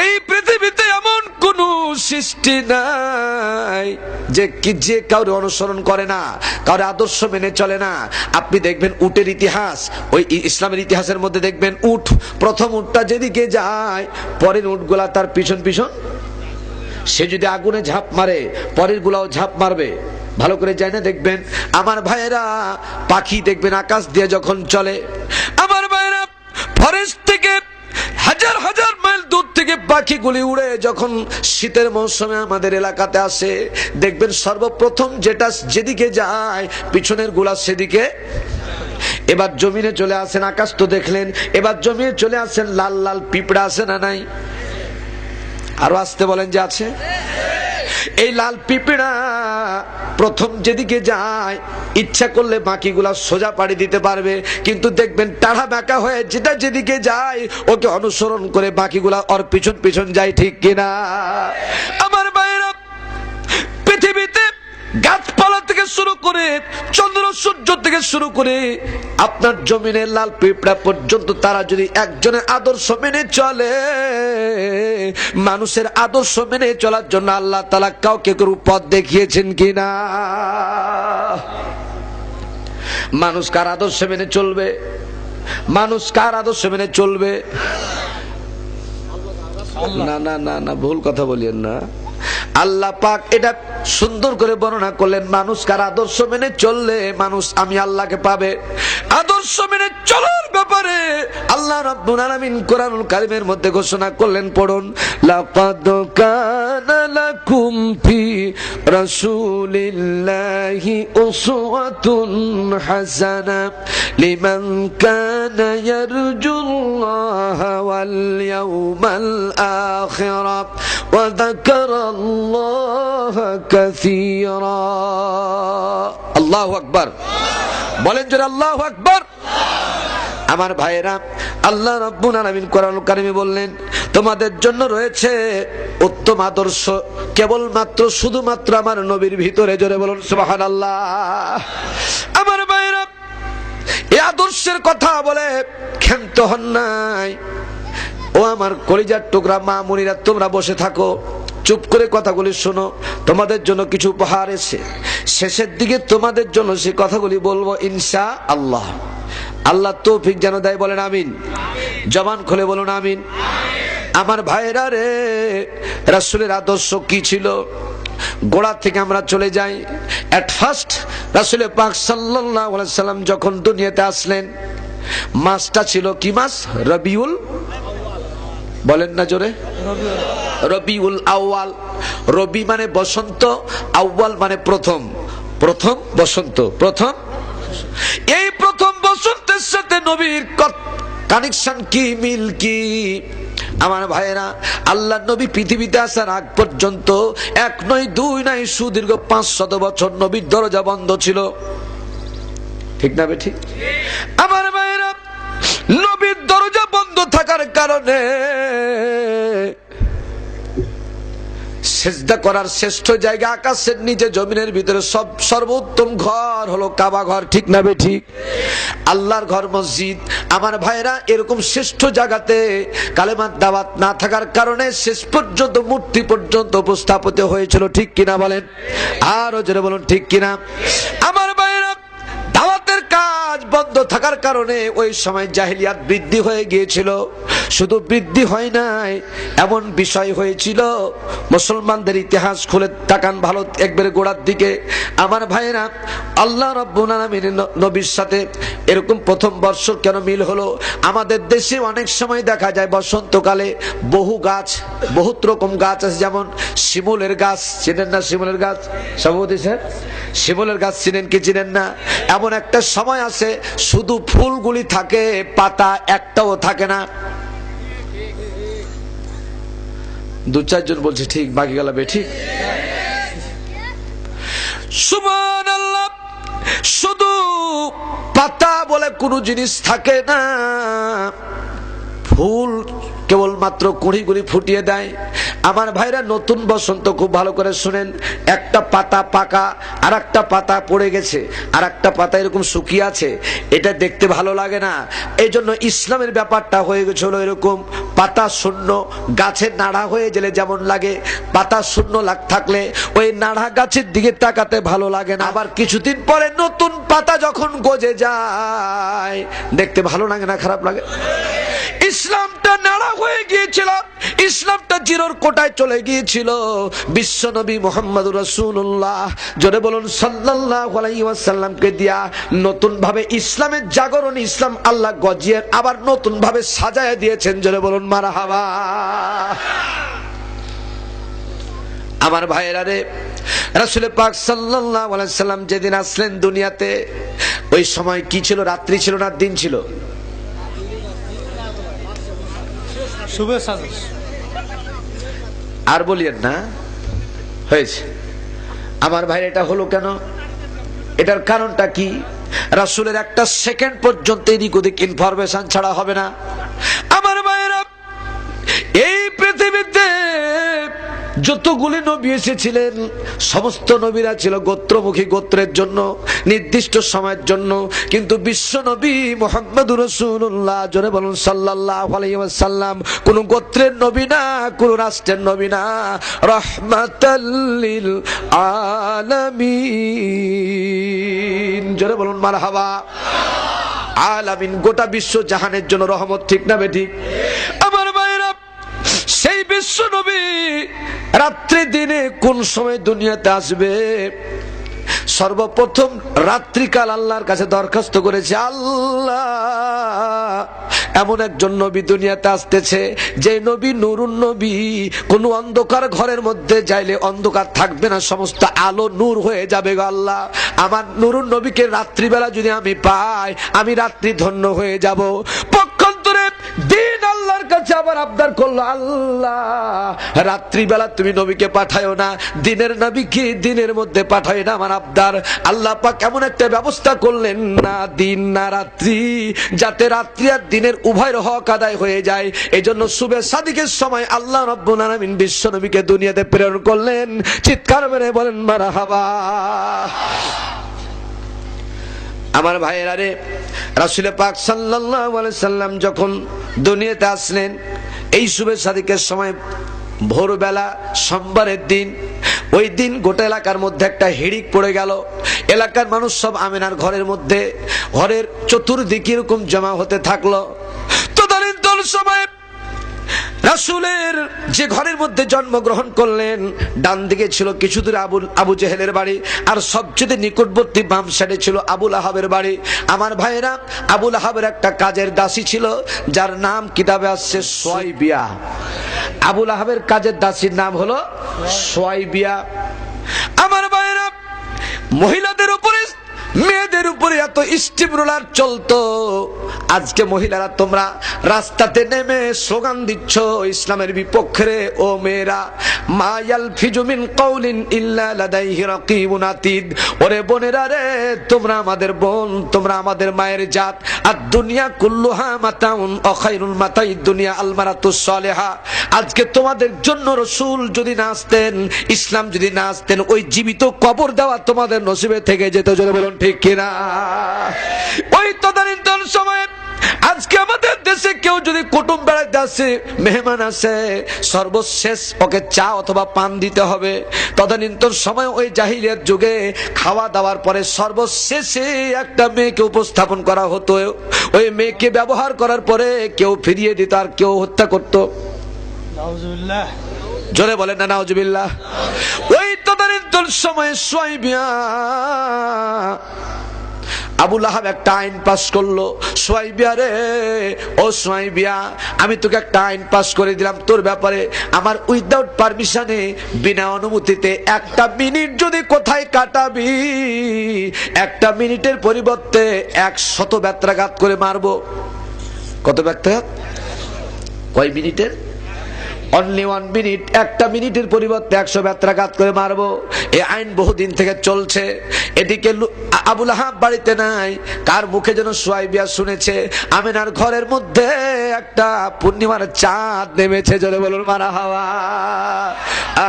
এই পৃথিবীতে এমন কোন সৃষ্টি নাই যে কাউরে অনুসরণ করে না, কাউরে আদর্শ মেনে চলে না। আপনি দেখবেন উটের ইতিহাস, ওই ইসলামের ইতিহাসের মধ্যে দেখবেন উট, প্রথম উটটা যেদিকে যায় পরের উটগুলা তার পিছন পিছন, সে যদি আগুনে ঝাঁপ মারে পরের গুলাও ঝাঁপ মারবে। ভালো করে যায় না দেখবেন। আমার ভাইয়েরা, পাখি দেখবেন আকাশ দিয়ে যখন চলে, আমার ভাইয়েরা, ফরেস্ট থেকে হাজার হাজার মাইল দূর থেকে পাখিগুলি উড়ে যখন শীতের মৌসুমে আমাদের এলাকাতে আসে, দেখবেন সর্বপ্রথম যেটা যেদিকে যায় পিছনের গুলা সেদিকে। এবার জমিনে চলে আসেন, আকাশ তো দেখলেন, এবার জমিনে চলে আসেন লাল লাল পিঁপড়া আছে না নাই? আরো আসতে বলেন যে আছে। এই লাল পিঁপড়া প্রথম যেদিকে যায় ইচ্ছা করলে বাকিগুলা সোজা পাড়ি দিতে পারবে, কিন্তু দেখবেন টাড়া বাঁকা হয়ে যেটা যেদিকে যায় ওকে অনুসরণ করে বাকিগুলা ওর পিছন পিছন যায়, ঠিক কিনা? আমার ভাইয়েরা, পৃথিবীতে গাছপালা থেকে শুরু করে চন্দ্র সূর্য থেকে শুরু করে আপনার জমিনের লাল পিঁপড়া পর্যন্ত তারা যদি একজনের আদর্শ মেনে চলে, মানুষের আদর্শ মেনে চলার জন্য আল্লাহ তাআলা কাউকে কোনো পথ দেখিয়েছেন কিনা? মানুষ কার আদর্শ মেনে চলবে? মানুষ কার আদর্শ মেনে চলবে? না না না না, ভুল কথা বলিয়েন না। আল্লাহ পাক এটা সুন্দর করে বর্ণনা করলেন, মানুষ কার আদর্শ মেনে চললে মানুষ আমি আল্লাহকে পাবে। আদর্শ মেনে চলার ব্যাপারে আল্লাহ রাব্বুল আলামিন কোরআনুল কারীমের মধ্যে ঘোষণা করলেন, পড়ুন, লাকাদ কানা লাকুম ফি রাসূলিল্লাহি উসওয়াতুন হাসানা লিমান কানা ইয়ারজুল্লাহা ওয়াল ইয়াউমাল আখিরা ওয়া যাকারাল্লাহা কাসীরা। আল্লাহু আকবার, বলেন জোরে আল্লাহু আকবার। আমার ভাইয়েরা, আল্লাহ রাব্বুল আলামিন কোরআনুল কারীমে বললেন, তোমাদের জন্য রয়েছে উত্তম আদর্শ কেবলমাত্র শুধুমাত্র আমার নবীর ভিতরে। জোরে বলুন সুবহানাল্লাহ। আমার ভাইয়েরা, এই আদর্শের কথা বলে ক্ষান্ত হন নাই। ও আমার কলিজার টুকরা মা মুনিরা, তোমরা বসে থাকো, চুপ করে কথাগুলি শোনো। তোমাদের জন্য কিছু উপহার এসে শেষের দিকে তোমাদের জন্য সেই কথাগুলি বলবো ইনশাআল্লাহ। আল্লাহ তৌফিক যেন দেয়, বলেন আমিন। জবান খুলে বলুন আমিন। আমার ভাইরা রে, রাসূলের আদর্শ কি ছিল? গোড়া থেকে আমরা চলে যাই। এট ফার্স্ট রাসূল পাক সাল্লাল্লাহু আলাইহি সাল্লাম যখন দুনিয়াতে আসলেন, মাসটা ছিল কি মাস? রবিউল, বলেন না জোরে, রবিউল আউয়াল। রবি মানে বসন্ত, আউয়াল মানে প্রথম। প্রথম বসন্ত, প্রথম। এই প্রথম বসন্তের সাথে নবীর কানেকশন কি, মিল কি? আমার ভাইয়েরা, আল্লাহ নবী পৃথিবীতে আসার আগ পর্যন্ত এক নয় দুই নয় সুদীর্ঘ 500 বছর নবীর দরজা বন্ধ ছিল। ঠিক না বে ঠিক? আমার ভাইয়েরা, নবীর দরজা বন্ধ থাকার কারণে সিজদা করার শ্রেষ্ঠ জায়গা আকাশের নিচে জমিনের ভিতরে সর্বোত্তম ঘর হলো কাবা ঘর। ঠিক না বে ঠিক? আল্লাহর ঘর মসজিদ। আমার ভাইরা, এরকম শ্রেষ্ঠ জায়গাতে কালেমার দাওয়াত না থাকার কারণে শেষ পর্যন্ত মূর্তি পর্যন্ত উপস্থাপিত হয়েছিল। ঠিক কিনা বলেন? আরো জোরে বলুন ঠিক কিনা। আমার ভাইরা, দাওয়াতের কাজ বন্ধ থাকার কারণে ওই সময় জাহেলিয়াত বৃদ্ধি হয়ে গিয়েছিল। শুধু বৃদ্ধি হয় নাই, এমন বিষয় হয়েছিল, মুসলমানদের ইতিহাস খুলে তাকান ভালো একবারে গোড়ার দিকে। আমার ভাইরা, আল্লাহ রাব্বুল আলামিনের নবীর সাথে এরকম প্রথম বর্ষ কেন মিল হলো? আমাদের দেশে অনেক সময় দেখা যায় বসন্তকালে বহু গাছ, বহুত রকম গাছ আছে, যেমন শিমুলের গাছ। চিনেন না শিমুলের গাছ? সভাপতি স্যার, শিমুলের গাছ চিনেন কি চিনেন না? এমন একটা সময় আছে শুধু ফুলগুলি থাকে, পাতা একটাও থাকে না। দু চারজন বলছে ঠিক, বাকি গেল বে ঠিক। সুবহানাল্লাহ, শুধু পাতা বলে কোনো জিনিস থাকে না, ফুল কেবলমাত্র কুড়ি কুড়ি ফুটিয়ে দেয়। আমার ভাইরা, নতুন বসন্ত খুব ভালো করে শুনেন, একটা পাতা পাকা, আর একটা পাতা পড়ে গেছে, আর একটা পাতা এরকম শুকিয়ে আছে, এটা দেখতে ভালো লাগে না। এই জন্য ইসলামের ব্যাপারটা হয়ে গেছিল এরকম, পাতা শূন্য, গাছের নাড়া হয়ে গেলে যেমন লাগে, পাতা শূন্য থাকলে ওই নাড়া গাছের দিকে তাকাতে ভালো লাগে না। আবার কিছুদিন পরে নতুন পাতা যখন গজে যায়, দেখতে ভালো লাগে না, খারাপ লাগে? ইসলামটা নাড়া হয়ে গিয়েছিল, ইসলামটা জিরোর কোটায় চলে গিয়েছিল। বিশ্ব নবী মুহাম্মদুর রাসূলুল্লাহ, জোরে বলুন সাল্লাল্লাহু আলাইহি ওয়াসাল্লামকে দিয়া নতুন ভাবে ইসলামের জাগরণ, ইসলাম আল্লাহ গজিয়ে আবার নতুন ভাবে সাজায় দিয়েছেন। জোরে বলুন মারহাবা। আমার ভাইয়েরা রে, রাসূল পাক সাল্লাল্লাহু আলাইহি সাল্লাম যেদিন আসলেন দুনিয়াতে, ওই সময় কি ছিল? রাত্রি ছিল না দিন ছিল? আর বলিয়েন না, হয়েছে। আমার ভাই, এটা হলো কেন? এটার কারণটা কি? রাসূলের একটা সেকেন্ড পর্যন্ত এদিক ওদিক ইনফরমেশন ছাড়া হবে না। আমার ভাইয়েরা, এই পৃথিবীতে যতগুলি নবী এসেছিলেন, সমস্ত নবীরা ছিল গোত্রমুখী, গোত্রের জন্য, নির্দিষ্ট সময়ের জন্য। কিন্তু বিশ্ব নবী মুহাম্মদুর রাসূলুল্লাহ, জোরে বলুন সাল্লাল্লাহু আলাইহি ওয়াসাল্লাম, কোন গোত্রের নবী না, কোন রাষ্ট্রের নবী না, রাহমাতাল লিল আলামিন। জোরে বলুন মারহাবা। আলামিন, গোটা বিশ্ব জাহানের জন্য রহমত। ঠিক না বেঠিক? আমার ভাইরা, সেই বিশ্ব নবী রাত্রি দিনে কোন সময় দুনিয়াতে আসবে সর্বপ্রথম রাত্রিকাল আল্লাহর কাছে দরখাস্ত করেছে, আল্লাহ এমন একজন নবী দুনিয়াতে আসতেছে যে নবী নুরুন নবী, কোন অন্ধকার ঘরের মধ্যে যাইলে অন্ধকার থাকবে না, সমস্ত আলো নূর হয়ে যাবে গো আল্লাহ। আমার নুরুন নবীকে রাত্রিবেলা যদি আমি পাই, আমি রাত্রি ধন্য হয়ে যাব। পক্ষান্তরে দিন আল্লাহর কাছে আবার আবদার করলো, আল্লাহ রাত্রিবেলা তুমি নবীকে পাঠায়ো না, দিনের নবীকে দিনের মধ্যে পাঠায় না, আমার আবদার। আল্লাহ পাক এমন একটা ব্যবস্থা করলেন, না দিন না রাত্রি, যাতে রাত্রি আর দিনের উভয়ের হক আদায় হয়ে যায়। এই জন্য সুবে সাদিকের সময় আল্লাহ রাব্বুল আলামিন বিশ্ব নবীকে দুনিয়াতে প্রেরণ করলেন। চিৎকার মেরে বলেন মারহাবা। আমার ভাইয়েরা রে, রাসূল পাক সাল্লাল্লাহু আলাইহি সাল্লাম যখন দুনিয়াতে আসলেন, এই শুভে সাদিকের সময় ভোরবেলা সোমবারের দিন, ওই দিন গোটা এলাকার মধ্যে একটা হিড়িক পড়ে গেল। এলাকার মানুষ সব আমিনার ঘরের মধ্যে, ঘরের চতুর্দিকে এরকম জমা হতে থাকলো। তদানীন্তন সময় রাসূলের যে ঘরের মধ্যে জন্মগ্রহণ করলেন, ডান দিকে ছিল কিছু দূরে আবু জেহেলের বাড়ি, আর সবচেয়ে নিকটবর্তী বাম সাইডে ছিল আবু লাহাবের বাড়ি। আমার ভাইরা, আবু লাহাবের একটা কাজের দাসী ছিল, যার নাম কিতাবে আসছে সুয়াইবিয়া। আবু লাহাবের কাজের দাসীর নাম হলো সুয়াইবিয়া। আমার ভাইরা, মহিলাদের উপরে মেয়েদের উপরে এত স্টিমরোলার চলতো। আজকে মহিলারা তোমরা রাস্তাতে নেমে স্লোগান দিচ্ছ ইসলামের বিপক্ষে। ও মেয়েরা, মা ইয়ালফিজু মিন কাউলিন ইল্লা লাদাইহি রাকিবুন আতীদ। ওরে বোনেরা রে, তোমরা আমাদের বোন, তোমরা আমাদের মায়ের জাত। আর দুনিয়া কুল্লুহা মাতাউন ওয়া খায়রুল মাতাইদ দুনিয়া আল মারাতুস সালিহা। আজকে তোমাদের জন্য রাসূল যদি না আসতেন, ইসলাম যদি না আসতেন, ওই জীবিত কবর দেওয়া তোমাদের নসিবে থেকে যেত। জোরে বলুন ঠিক কিনা? ওই তদানীন্তন সময় আজকে আমাদের দেশে কেউ যদি কুটুম বেড়াইতে আসে, মেহমান আসে, সর্বশেষ ওকে চা অথবা পান দিতে হবে। তদানীন্তন সময় ওই জাহিলিয়াত যুগে খাওয়া দাওয়ার পরে সর্বশেষে একটা মেয়েকে উপস্থাপন করা হতো। ওই মেয়েকে ব্যবহার করার পরে কেউ ফিরিয়ে দিত, আর কেউ হত্যা করত। নাউজুবিল্লাহ। জোরে বলেন না নাউজুবিল্লাহ। ওই তদানীন্তন সময় সুয়াইবিয়া, আবু লাহাব একটা আইন পাস করলো। সুয়াইবিয়া রে, ও সুয়াইবিয়া, আমি তোকে একটা আইন পাস করে দিলাম তোর ব্যাপারে। আমার উইদাউট পারমিশনে, বিনা অনুমতিতে একটা মিনিট যদি কোথায় কাটাবি, একটা মিনিটের পরিবর্তে 100 ব্যত্রাঘাত করে মারবো। কত ব্যত্রাঘাত? কয় মিনিটের? Only 1 minute. একটা মিনিটের পরিবর্তে 100 ব্যত্রাঘাত করে মারবো। এই আইন বহুদিন থেকে চলছে। এদিকে আবু লাহাব বাড়িতে নাই, কার মুখে যেন সুয়াইবিয়া শুনেছে আমিনার ঘরের মধ্যে একটা পূর্ণিমার চাঁদ নেমেছে। জোরে বলুন মারহাবা।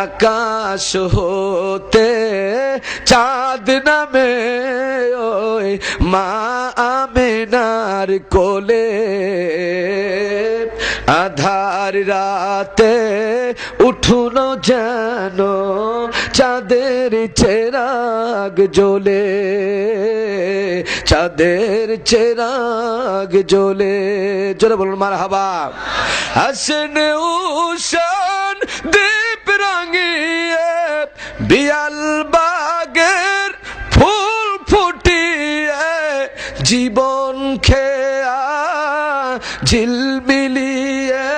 আকাশ হতে চাঁদ নামে ওই মা আমিনার কোলে, আধার রাতে উঠুন যেন চাঁদের চেরাগ জ্বলে, চাঁদের চেরাগ জ্বলে। জোরে বলুন মারহাবা। হাসেন উশান দীপ রাঙিয়ে, বিয়াল বাগের ফুল ফুটিয়ে, জীবন খেয়া ঝিলমিলিয়ে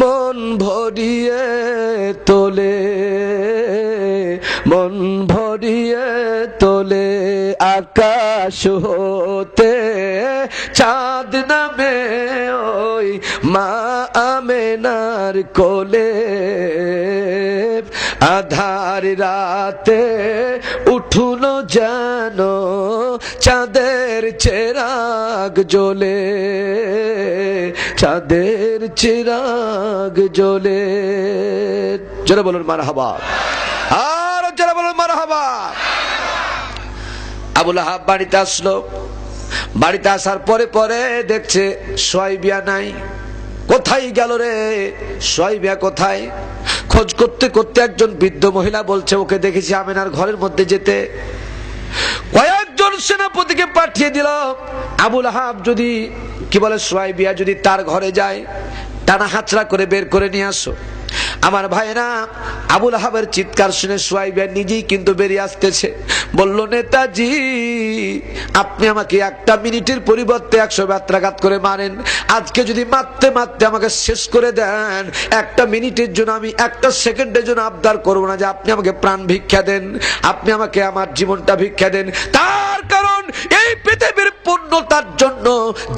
মন ভরিয়ে তোলে, মন ভরিয়ে তোলে। আকাশ হতে চাঁদ নামে ওই মা আমিনার কোলে, আধার রাতে উঠুন যেন চাঁদের চেরাগ জ্বলে, চাঁদের চিরাগ জ্বলে। জোরে বলুন মারহাবা। আর জোরে বলুন মারহাবা। আবু লাহাব বাড়িতে আসলো। বাড়িতে আসার পরে পরে দেখছে সুয়াইবিয়া নাই। কোথায় গেল রে সুয়াইবিয়া, কোথায়? খোঁজ করতে করতে একজন বৃদ্ধ মহিলা বলছে, ওকে দেখেছি আমিনার ঘরের মধ্যে যেতে। কয়েকজন সেনাপতিকে পাঠিয়ে দিল। আবু লাহাব যদি কি বলে, সুয়াইবিয়া যদি তার ঘরে যায়, টানা হাতড়া করে বের করে নিয়ে আসো। আমার ভাইরা, আবুল আহাবের চিৎকার শুনে সুয়াইব নিজেই কিন্তু বেরিয়ে আসতেছে, বলল নেতাজি আপনি আমাকে একটা মিনিটের পরিবর্তে 100 ব্যত্রাঘাত করে মারেন, আজকে যদি মারতে মারতে আমাকে শেষ করে দেন, একটা মিনিটের জন্য আমি একটা সেকেন্ডের জন্য আবদার করবো না যে আপনি আমাকে প্রাণ ভিক্ষা দেন, আপনি আমাকে আমার জীবনটা ভিক্ষা দেন। তার কারণ এই পৃথিবীর পূর্ণতার জন্য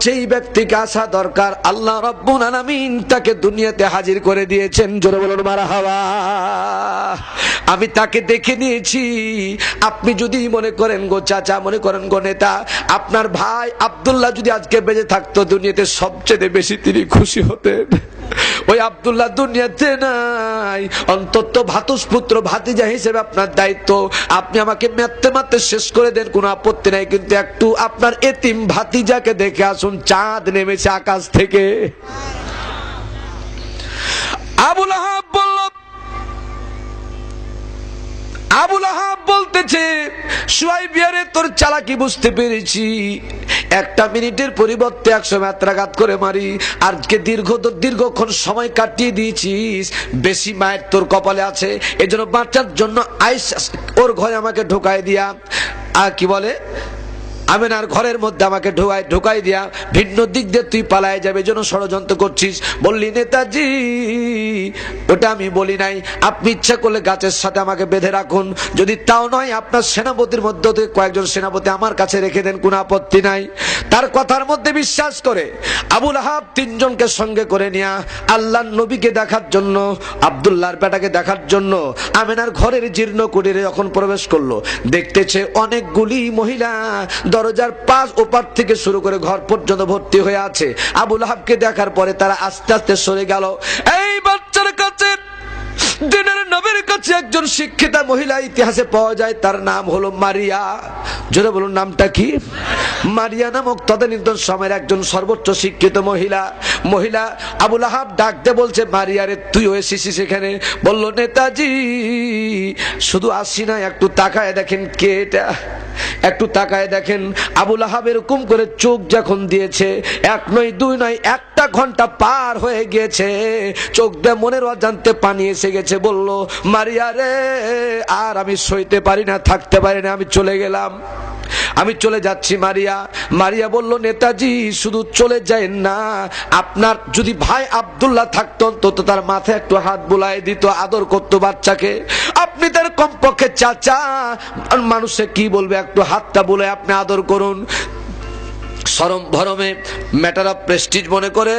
যেই ব্যক্তিকে আসা দরকার আল্লাহ রাব্বুল আলামিন তাকে দুনিয়াতে হাজির করে দিয়েছেন। জোরে বলুন মারহাবা। আমি তাকে দেখে নিয়েছি। আপনি যদি মনে করেন গো চাচা, মনে করেন গো নেতা, আপনার ভাই আব্দুল্লাহ যদি আজকে বেঁচে থাকতো দুনিয়াতে সবচেয়ে বেশি তিনি খুশি হতেন। ওই আব্দুল্লাহ দুনিয়াতে নাই, অন্তত ভাতুষপুত্র ভাতিজা হিসেবে আপনার দায়িত্ব, আপনি আমাকে মারতে মারতে শেষ করে দেন, কোনো আপত্তি নাই, কিন্তু একটু আপনার এতিম ভাতিজাকে দেখে আসুন, চাঁদ নেমেছে আকাশ থেকে। আবুল আহাব বলল, আবুল আহাব বলতেছে সুয়াইব রে তোর চালাকি বুঝতে পেরেছি, একটা মিনিটের পরিবর্তে 100 ব্যত্রাঘাত করে মারি, আজকে দীর্ঘক্ষণ সময় কাটিয়ে দিয়েছিস, বেশি মায়ের তোর কপালে আছে, এজন্য বাঁচার জন্য আইস ওর ঘরে আমাকে ঢোকায় দিয়া, আর কি বলে আমেনার ঘরের মধ্যে আমাকে ঢোকাই দিয়া ভিন্ন দিক দিয়ে তুই পালায় যাবে জন্য ষড়যন্ত্র করছিস। বললি নেতাজি ওটা আমি বলি নাই, আপনি ইচ্ছা করলে গাছের সাথে আমাকে বেঁধে রাখুন, যদি তাও নয় আপনার সেনাপতির মধ্যে কয়েকজন সেনাপতি আমার কাছে রেখে দেন, কোনো আপত্তি নাই। তার কথার মধ্যে বিশ্বাস করে আবুল আহাব 3 জনকে সঙ্গে করে নিয়ে আল্লাহর নবীকে দেখার জন্য, আব্দুল্লাহর বেটাকে দেখার জন্য আমেনার ঘরের জীর্ণ কুটিরে যখন প্রবেশ করলো, দেখতেছে অনেকগুলি মহিলা দরজার পাশ ওপার থেকে শুরু করে ঘর পর্যন্ত ভর্তি হয়ে আছে। আবুল আহাবকে দেখার পরে তারা আস্তে আস্তে সরে গেল। এই বাচ্চার কাছে, দিনের নবীর কাছে একজন শিক্ষিতা মহিলা ইতিহাসে পাওয়া যায়, তার নাম হলো মারিয়া। জোরে বলুন নামটা কি? মারিয়া নামক তদানীন্তন সময়ের একজন সর্বোচ্চ শিক্ষিত মহিলা। আবুল আহাব ডাকতে বলছে, মারিয়া রে তুইও এসেছিস এখানে? বলল নেতাজি শুধু আসি না, একটু তাকায় দেখেন কে এটা, একটু তাকায় দেখেন। আবুল আহাব এরকম করে চোখ যখন দিয়েছে, 1 নয় 2 নয় 1টা ঘন্টা পার হয়ে গিয়েছে, চোখ দিয়ে মনের অজান্তে পানি এসে গেছে। বলল মারিয়া রে আর আমি সইতে পারি না, থাকতে পারি না, আমি চলে গেলাম, আমি চলে যাচ্ছি। মারিয়া বলল নেতাজি শুধু চলে যায় না, আপনার যদি ভাই আব্দুল্লাহ থাকতো অন্তত তার মাথায় একটু হাত বুলাই দিত, আদর করতো বাচ্চাকে, আপনি তার কমপক্ষে চাচা, মানুষে কি বলবে, একটু হাতটা বুলাই আপনি আদর করুন। শরম ভরমে ম্যাটার অফ প্রেস্টিজ মনে করে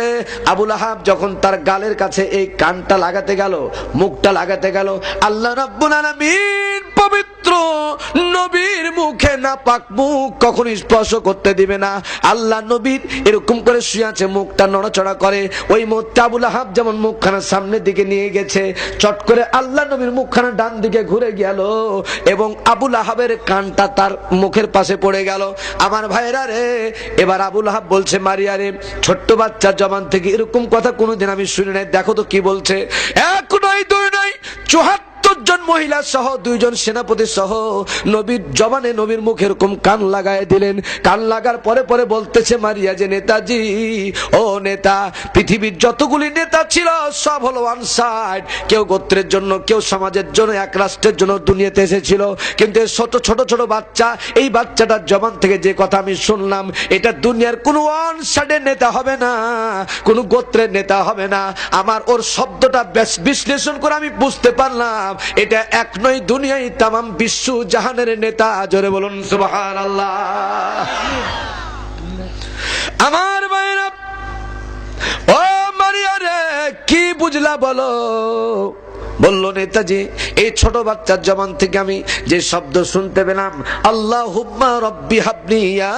আবুল আহাব যখন তার গালের কাছে এই কানটা লাগাতে গেল, মুখটা লাগাতে গেল, আল্লাহ রাব্বুল আলামিন পবিত্র নবীর মুখে নাপাক মুখ কখনো স্পর্শ করতে দিবে না। আল্লাহ নবীর এরকম করে শুয়ে আছে, মুখটা নড়াচড়া করে, ওই মুহূর্তে আবুল আহাব যেমন মুখখানা সামনের দিকে নিয়ে গেছে, চট করে আল্লাহ নবীর মুখখানা ডান দিকে ঘুরে গেল এবং আবুল আহাবের কানটা তার মুখের পাশে পড়ে গেল। আমার ভাইরা রে, এবার আবুল আহাব বলছে মারিয়া রে, ছোট্ট বাচ্চার জবান থেকে এরকম কথা কোনোদিন আমি শুনি নাই, দেখো তো কি বলছে। 1 নয় 2 নয় 74 জন মহিলা সহ 2 জন সেনাপতি সহ নবীর জবানে, নবীর মুখে এরকম কান লাগায় দিলেন। কান লাগার পরে পরে বলতেছে মারিয়া যে নেতাজি, ও নেতা, পৃথিবীর যতগুলি নেতা ছিল সব হলো ওয়ান সাইড, কেউ গোত্রের জন্য, কেউ সমাজের জন্য, এক রাষ্ট্রের জন্য দুনিয়াতে এসেছিল, কিন্তু ছোট ছোট বাচ্চা, এই বাচ্চাটার জবান থেকে যে কথা আমি শুনলাম, এটা দুনিয়ার কোন ওয়ান সাইডের নেতা হবে না, কোন গোত্রের নেতা হবে না। আমার ওর শব্দটা বিশ্লেষণ করে আমি বুঝতে পারলাম এটা 1 নয় দুনিয়ায় তামাম বিশ্ব জাহানের নেতা। জোরে বলুন সুবহানাল্লাহ। আমার ভাইরা, ও মারিয়া রে, কি বুঝলা বলো? বলল নেতাজি এই ছোট বাচ্চার জবান থেকে আমি যে শব্দ শুনতে পেলাম, আল্লাহুম্মা রাব্বি হাবলি ইয়া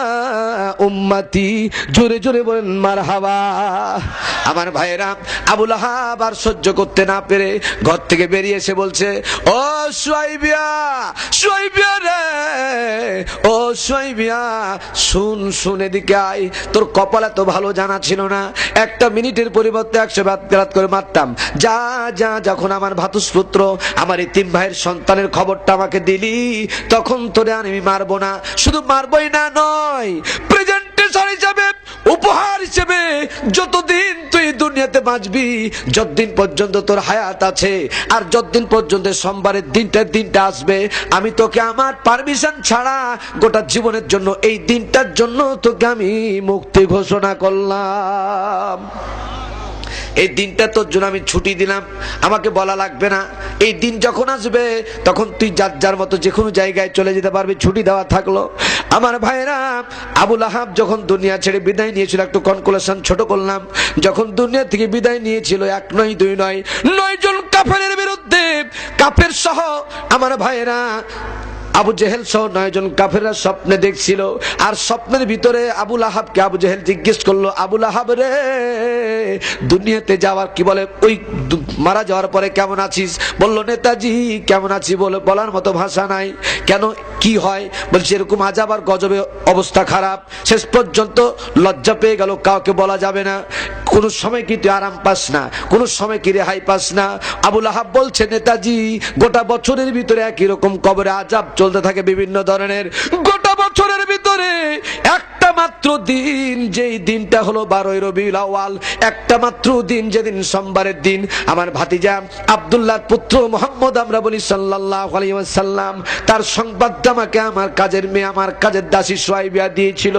উম্মতি, জোরে জোরে বলেন মারহাবা। আমার ভাইরা, আবুল আহাব আর সহ্য করতে না পেরে ঘর থেকে বেরিয়ে এসে বলছে, ও সুয়াইবিয়া রে, ও সুয়াইবিয়া, শুন এদিকে আয়, তোর কপালে তো ভালো জানা ছিল না, একটা মিনিটের পরিবর্তে 100 ব্যত্রাঘাত করে মারতাম। যা যখন আমার ভাতুষপুত্র, আমার এতিম ভাইয়ের সন্তানের খবরটা আমাকে দিলি, তখন তোরে আমি মারবো না, শুধু মারবই না নয়, প্রেজেন্টেশন হিসেবে, উপহার হিসেবে যতদিন তুই দুনিয়াতে বাঁচবি, যতদিন পর্যন্ত তোর হায়াত আছে আর যতদিন পর্যন্ত সোমবারের দিনটা আসবে, আমি তোকে আমার পারমিশন ছাড়া গোটা জীবনের জন্য এই দিনটার জন্য তোকে আমি মুক্তি ঘোষণা করলাম। এই দিনটা তোর জন্য আমি ছুটি দিলাম, আমাকে বলা লাগবে না। এই দিন যখন আসবে তখন তুই যার যার মতো যে কোনো জায়গায় চলে যেতে পারবি, ছুটি দেওয়া থাকলো। আমার ভাইরা, আবু লাহাব যখন দুনিয়া ছেড়ে বিদায় নিয়েছিল, একটু কনক্লুশন ছোট করলাম, যখন দুনিয়া থেকে বিদায় নিয়েছিল, 1 নয় 2 নয় 9 জন কাফেরের বিরুদ্ধে, কাফের সহ আমার ভাইরা আবু জেহেল সহ 9 জন কাফেররা স্বপ্নে দেখছিল। আর স্বপ্নের ভিতরে আবু লাহাবকে আবু জেহেল জিজ্ঞেস করলো, আবু লাহাব রে, দুনিয়াতে যাওয়ার কি বলে, ওই মারা যাওয়ার পরে কেমন আছিস? বলল, নেতাজি কেমন আছি বলে বলার মতো ভাষা নাই। কেন, কি হয়? বলছে এরকম আযাব আর গজবে অবস্থা খারাপ, শেষ পর্যন্ত লজ্জা পেয়ে গেল, কাউকে বলা যাবে না। কোন সময় কি তুই আরাম পাস না, কোন সময় কি রেহাই পাস না? আবু লাহাব বলছে, নেতাজি গোটা বছরের ভিতরে একই রকম কবরে আযাব চলতে থাকে বিভিন্ন ধরনের। গোটা বছরের ভিতরে একটা মাত্র দিন, যেই দিনটা হলো 12 রবিউল আউয়াল, একটা মাত্র দিন, যেদিন সোমবারের দিন, আমার ভাতিজা আব্দুল্লাহর পুত্র মুহাম্মদ, আমরা বলি সাল্লাল্লাহু আলাইহি ওয়াসাল্লাম, তার সংবাদটা আমাকে আমার কাজের মেয়ে, আমার কাজের দাসী সুয়াইবিয়া দিয়েছিল।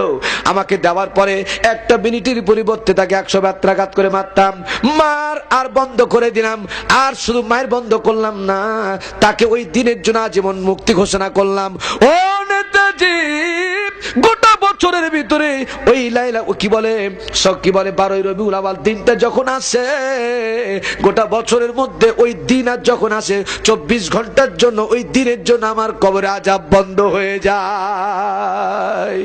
আমাকে দেওয়ার পরে একটা মিনিটের পরিবর্তে তাকে 100 বেত্রাঘাত করে মারতাম। মার আর বন্ধ করে দিলাম। আর শুধু মায়ের বন্ধ করলাম না, তাকে ওই দিনের জন্য আজীবন মুক্তি ঘোষণা করলাম। ও নেতাজি, গোটা বছরের ভিতরে ওই লাইলা কি বলে 12 রবিউল আউয়াল দিনটা যখন আসে, গোটা বছরের মধ্যে ওই দিন আর যখন আসে, 24 ঘন্টার জন্য ওই দিনের জন্য আমার কবরে আযাব বন্ধ হয়ে যায়।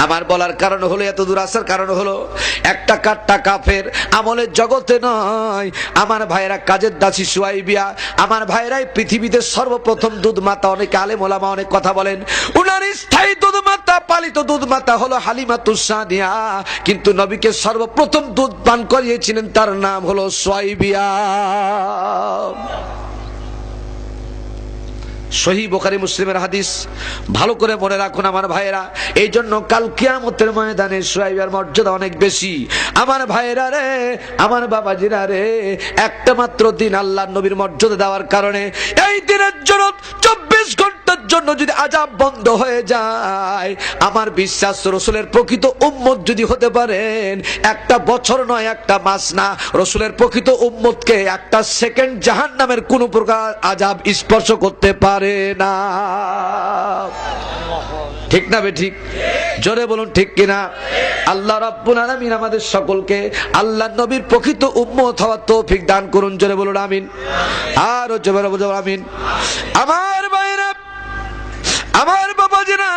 আমার বলার কারণ হলো, এত দূর আসার কারণ হলো, একটা কাট্টা কাফের আমলের জগতে নয় আমার ভাইরা, কাজের দাসী সুয়াইবিয়া, আমার ভাইরাই পৃথিবীতে সর্বপ্রথম দুধ মাতা। অনেক আলেম ওলামা অনেক কথা বলেন, উনার স্থায়ী দুধ মাতা, পালিত দুধ মাতা হলো হালিমাতুস সাদিয়া, কিন্তু নবীকে সর্বপ্রথম দুধ পান করিয়েছিলেন, তার নাম হলো সুয়াইবিয়া। সহিহ বুখারী মুসলিমের হাদিস, ভালো করে মনে রাখুন আমার ভাইয়েরা। এই জন্য কাল কিয়ামতের ময়দানে সুয়াইবের মর্যাদা অনেক বেশি। আমার ভাইয়েরা রে, আমার বাবাজিরা রে, একটা মাত্র দিন আল্লাহর নবীর মর্যাদা দেওয়ার কারণে এই দিনের জন্য 24 ঘন্টার জন্য যদি আযাব বন্ধ হয়ে যায়, আমার বিশ্বাস রাসূলের প্রকৃত উম্মত যদি হতে পারেন, একটা বছর নয়, একটা মাস না, রাসূলের প্রকৃত উম্মতকে একটা সেকেন্ড জাহান্নামের কোন প্রকার আযাব স্পর্শ করতে পারে না। ঠিক না বে ঠিক? জোরে বলুন ঠিক কিনা? আল্লাহ রাব্বুল আলামিন আমাদের সকলকে আল্লাহর নবীর প্রকৃত উম্মত হওয়ার তৌফিক দান করুন। জোরে বলুন আমিন। আর জোরে বলুন আমিন। আমার ভাইরা, আমার বাবাজিরা,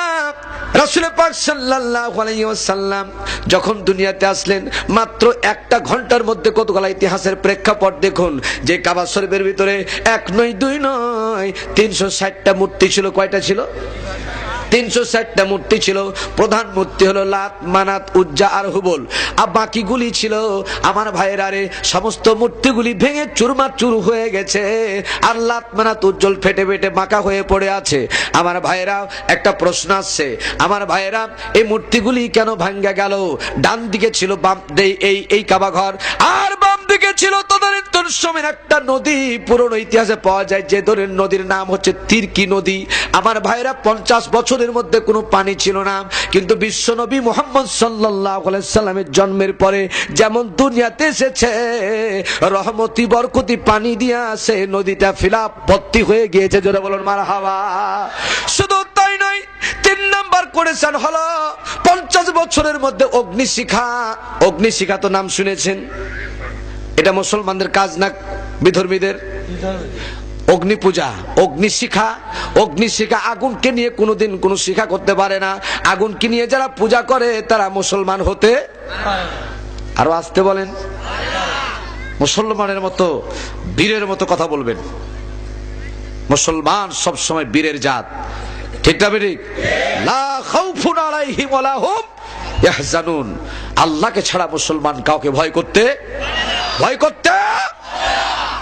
রাসূল পাক সাল্লাল্লাহু আলাইহি ওয়াসাল্লাম যখন দুনিয়াতে আসলেন, মাত্র একটা ঘন্টার মধ্যে কতগুলো ইতিহাসের প্রেক্ষাপট দেখুন। যে কাবা শরীফের ভিতরে 1 নয় 2 নয় 360টা মূর্তি ছিল। কয়টা ছিল? 360টা মূর্তি ছিল। প্রধান মূর্তি হলো লাত, মানাত, উজ্জা আর হুবল। আর বাকিগুলি ছিল আমার ভাইয়েরা রে, সমস্ত মূর্তিগুলি ভেঙে চুরমাচুর হয়ে গেছে। আর লাত, মানাত, উজ্জ্বল ফেটে ফেটে বাঁকা হয়ে পড়ে আছে। আমার ভাইয়েরা, একটা প্রশ্ন আসছে, আমার ভাইয়েরা, এই মূর্তিগুলি কেন ভাঙ্গা গেল? ডান দিকে ছিল এই কাবা ঘর, আর বাম দিকে ছিল তদানীন্তন সময়ের একটা নদী। পুরনো ইতিহাসে পাওয়া যায় যে নদীর নাম হচ্ছে তিরকি নদী। আমার ভাইয়েরা, 50 বছরের মধ্যে কোনো পানি ছিল না, কিন্তু বিশ্বনবী মুহাম্মদ সাল্লাল্লাহু আলাইহি সাল্লামের জন্মের পরে যেমন দুনিয়াতে এসেছে, রহমতি বরকতি পানি দিয়ে আসে, নদীটা ফিলাপ ভর্তি হয়ে গিয়েছে। জোরে বলুন মারহাবা। শুধু তাই নয়, 3 নাম্বার করেছেন হলো 50 বছরের মধ্যে অগ্নিশিখা। অগ্নিশিখা তো নাম শুনেছেন, এটা মুসলমানদের কাজ না বিধর্মীদের? অগ্নি পূজা, অগ্নিশিখা। অগ্নিশিখা, আগুনকে নিয়ে কোনোদিন কোনো শিখা করতে পারে না। আগুনকে নিয়ে যারা পূজা করে তারা মুসলমান হতে, আরো আসতে বলেন, মুসলমানের মতো বীরের মতো কথা বলবেন। মুসলমান সব সময় বীরের জাত। ঠিক না ঠিক? লা খাউফুন আলাইহিম ওয়ালা হুম ইয়াহজানুন। আল্লাহকে ছাড়া মুসলমান কাউকে ভয় করতে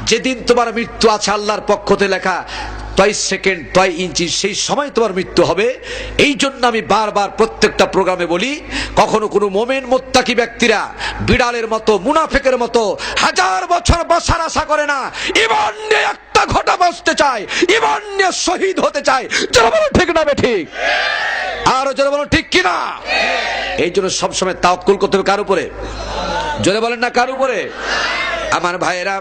যেদিন তোমার মৃত্যু আছে আল্লাহর পক্ষ থেকে লেখা, 2 সেকেন্ড 2 ইঞ্চি, সেই সময় তোমার মৃত্যু হবে। এই জন্য আমি বারবার প্রত্যেকটা প্রোগ্রামে বলি, কখনো কোনো মোমেন মুত্তাকি ব্যক্তিরা বিড়ালের মতো, মুনাফিকের মতো 1000 বছর বাঁচার আশা করে না। ঈমান নিয়ে একটা ঘটা বাঁচতে চায়, ঈমান নিয়ে শহীদ হতে চায়। যারা বলো ঠিক না ঠিক, আরো যারা বলো ঠিক কিনা। এই জন্য সবসময় তাওয়াক্কুল করতে হবে কার উপরে? জোরে বলেন না, কার উপরে? আমার ভাইয়েরা,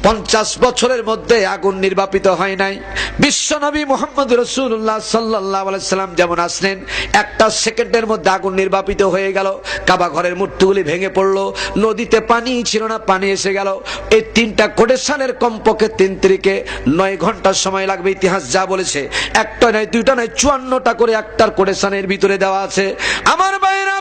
50 বছরের মধ্যে আগুন নির্বাপিত হয় নাই। বিশ্বনবী মুহাম্মদ রাসূলুল্লাহ সাল্লাল্লাহু আলাইহি সাল্লাম যেমন আসলেন, একটা সেকেন্ডের মধ্যে আগুন নির্বাপিত হয়ে গেল। কাবা ঘরের মূর্তিগুলি ভেঙে পড়লো, নদীতে পানি ছিল না, পানি এসে গেল। এই 3টা কোটেশনের কমপক্ষে 3 তারিখে 9 ঘন্টা সময় লাগবে, ইতিহাস যা বলেছে। একটা নয়, 2টা নয়, 54টা করে একটার কোটেশনের ভিতরে দেওয়া আছে। আমার ভাইয়েরা,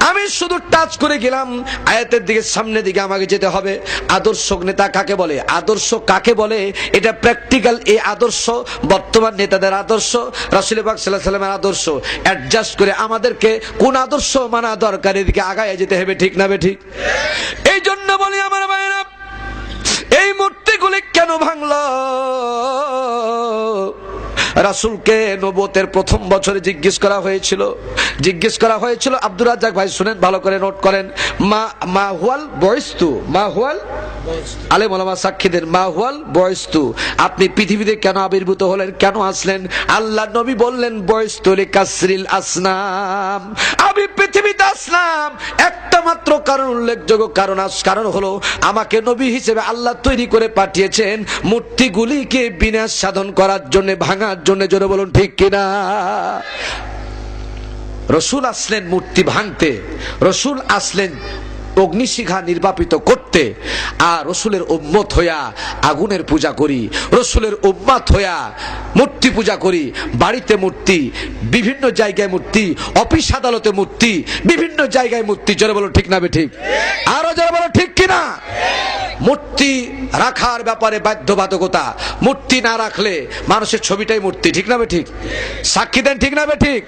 আমি শুধু টাচ করে গেলাম আয়াতের দিকে, সামনের দিকে আমাকে যেতে হবে। আদর্শ নেতা কাকে বলে? আদর্শ কাকে বলে? এটা প্র্যাকটিক্যাল। এই আদর্শ বর্তমান নেতাদের আদর্শ, রাসূল পাক সাল্লাল্লাহু আলাইহি ওয়াসাল্লামের আদর্শ অ্যাডজাস্ট করে আমাদেরকে কোন আদর্শ মানা দরকার, এদিকে আগায় যেতে হবে। ঠিক না ঠিক? এই জন্য বলি আমার ভাইরা, এই মূর্তিগুলি কেন ভাঙলো? রাসূলকে নবুয়তের প্রথম বছরে জিজ্ঞেস করা হয়েছিল। আব্দুর রাজ্জাক ভাই শুনেন, ভালো করে নোট করেন। মা হুয়াল বয়স্তু, মা হুয়াল, আলেম ওলামা সাক্ষী দেন, মা হুয়াল বয়স্তু, আপনি পৃথিবীতে কেন আবির্ভূত হলেন, কেন আসলেন? আল্লাহ নবী বললেন, বয়স্তু লিকাসরিল আসনাম, আমি পৃথিবীতে আসলাম একটা মাত্র কারণ, উল্লেখযোগ্য কারণ হলো আমাকে নবী হিসেবে আল্লাহ তৈরি করে পাঠিয়েছেন মূর্তিগুলিকে বিনাশ সাধন করার জন্য, ভাঙার জন্য। জোরে বলুন ঠিক কিনা। রসুল আসলেন মূর্তি ভাঙতে, রসুল আসলেন অগ্নিশিখা নির্বাপিত করতে। আর রসুলের উম্মত হইয়া আগুনের পূজা করি, রসুলের উম্মত হইয়া মূর্তি পূজা করি। বাড়িতে মূর্তি, বিভিন্ন জায়গায় মূর্তি, অফিস আদালতে মূর্তি, বিভিন্ন জায়গায় মূর্তি। জোরে বলো ঠিক না ঠিক, আরো জোরে বলো ঠিক কিনা। মূর্তি রাখার ব্যাপারে বাধ্যবাধকতা, মূর্তি না রাখলে মানুষের ছবিটাই মূর্তি। ঠিক না ঠিক, সাক্ষী দেন ঠিক না ঠিক।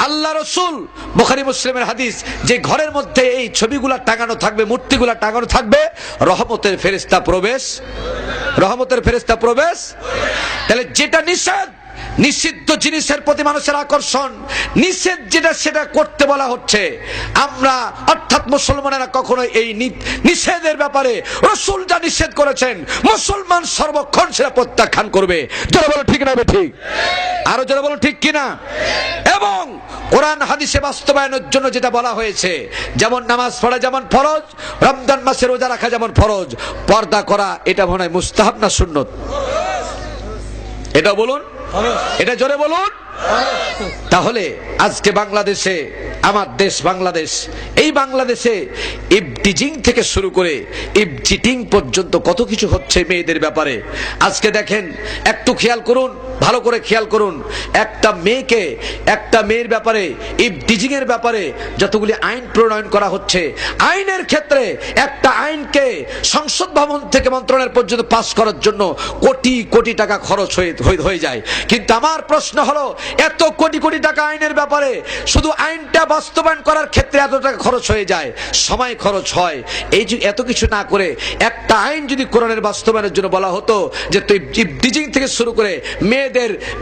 আল্লাহ রসুল, বুখারী মুসলিমের হাদিস, যে ঘরের মধ্যে এই ছবিগুলা টাঙানো থাকবে, মূর্তিগুলা টাঙানো থাকবে, রহমতের ফেরেশতা প্রবেশ, রহমতের ফেরেশতা প্রবেশ। তাহলে যেটা নিষিদ্ধ জিনিসের প্রতি মানুষের আকর্ষণ, নিষেধ যেটা সেটা করতে বলা হচ্ছে। আমরা অর্থাৎ মুসলমানেরা কখনো এই নিষেধের ব্যাপারে রাসূল যা নিষেধ করেছেন, মুসলমান সর্বক্ষণ সেটা প্রত্যাখ্যান করবে। যারা বলো ঠিক না ঠিক, আরো যারা বলো ঠিক কিনা। এবং কোরআন হাদিসে বাস্তবায়নের জন্য যেটা বলা হয়েছে, যেমন নামাজ পড়া যেমন ফরজ, রমজান মাসে রোজা রাখা যেমন ফরজ, পর্দা করা এটা মনে হয় মুস্তাহাব না সুন্নত? এটা বলুন, এটা জোরে বলুন। তাহলে আজকে বাংলাদেশে, আমার দেশ বাংলাদেশ, এই বাংলাদেশে ইভটিজিং থেকে শুরু করে ইভচিটিং পর্যন্ত কত কিছু হচ্ছে মেয়েদের ব্যাপারে। আজকে দেখেন, একটু খেয়াল করুন, ভালো করে খেয়াল করুন, একটা মেয়ের ব্যাপারে, ইভটিজিং এর ব্যাপারে যতগুলি আইন প্রণয়ন করা হচ্ছে, আইনের ক্ষেত্রে একটা আইনকে সংসদ ভবন থেকে মন্ত্রণালয় পর্যন্ত পাস করার জন্য কোটি কোটি টাকা খরচ হয়ে যায়। কিন্তু আমার প্রশ্ন হলো, এত কোটি কোটি টাকা আইনের ব্যাপারে, শুধু আইনটা বাস্তবায়ন করার ক্ষেত্রে এত টাকা খরচ হয়ে যায়, সময় খরচ হয়। এই যে এত কিছু না করে একটা আইন যদি কোরআনের বাস্তবায়নের জন্য বলা হতো যে তুই ইভটিজিং থেকে শুরু করে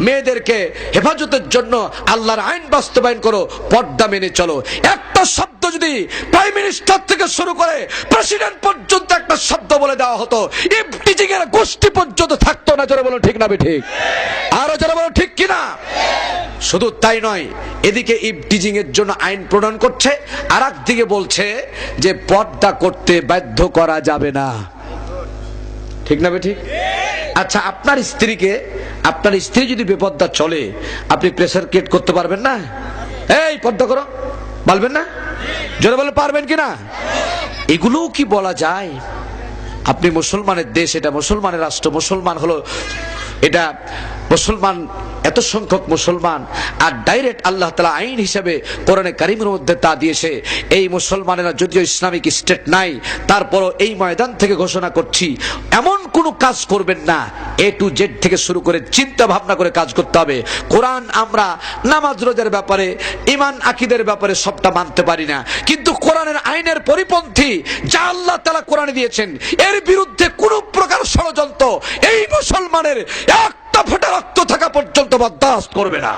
মেয়েদেরকে হেফাজতের জন্য আল্লাহর আইন বাস্তবায়ন করো, পর্দা মেনে চলো, একটা শব্দ যদি প্রাইম মিনিস্টার থেকে শুরু করে প্রেসিডেন্ট পর্যন্ত একটা শব্দ বলে দেওয়া হতো, ইভটিজিং এর গোষ্ঠী পর্যন্ত থাকতো না। যারা বলো ঠিক না ঠিক, আরো যারা বলো ঠিক কিনা। শুধু তাই নয়, এদিকে ইভটিজিং এর জন্য আইন প্রণয়ন করছে, আর একদিকে বলছে যে পর্দা করতে বাধ্য করা যাবে না। ঠিক না ঠিক? আচ্ছা, আপনার স্ত্রী যদি বেপর্দা চলে, আপনি প্রেসার ক্রিয়েট করতে পারবেন না? এই পর্দা করো বলবেন না? জোরে বলে পারবেন কিনা? এগুলোও কি বলা যায়? আপনি মুসলমানের দেশ, এটা মুসলমানের রাষ্ট্র, মুসলমান হলো এটা মুসলমান, এত সংখ্যক মুসলমান, আর ডাইরেক্ট আল্লাহ তাআলা আইন হিসেবে কোরআনে কারীমের মধ্যে তা দিয়েছে। এই মুসলমানেরা যদিও ইসলামিক স্টেট নাই, তারপরও এই ময়দান থেকে ঘোষণা করছি, এমন কোনো কাজ করবেন না, এ টু জেড থেকে শুরু করে চিন্তা ভাবনা করে কাজ করতে হবে। কোরআন আমরা নামাজ রোজার ব্যাপারে, ঈমান আকীদের ব্যাপারে সবটা মানতে পারি না, কিন্তু কোরআনের আইনের পরিপন্থী যা আল্লাহ তাআলা কোরআনে দিয়েছেন, এর বিরুদ্ধে কোনো প্রকার ষড়যন্ত্র এই মুসলমানের একটা ফোঁটা রক্ত থাকা পর্যন্ত বরদাস্ত করবে না।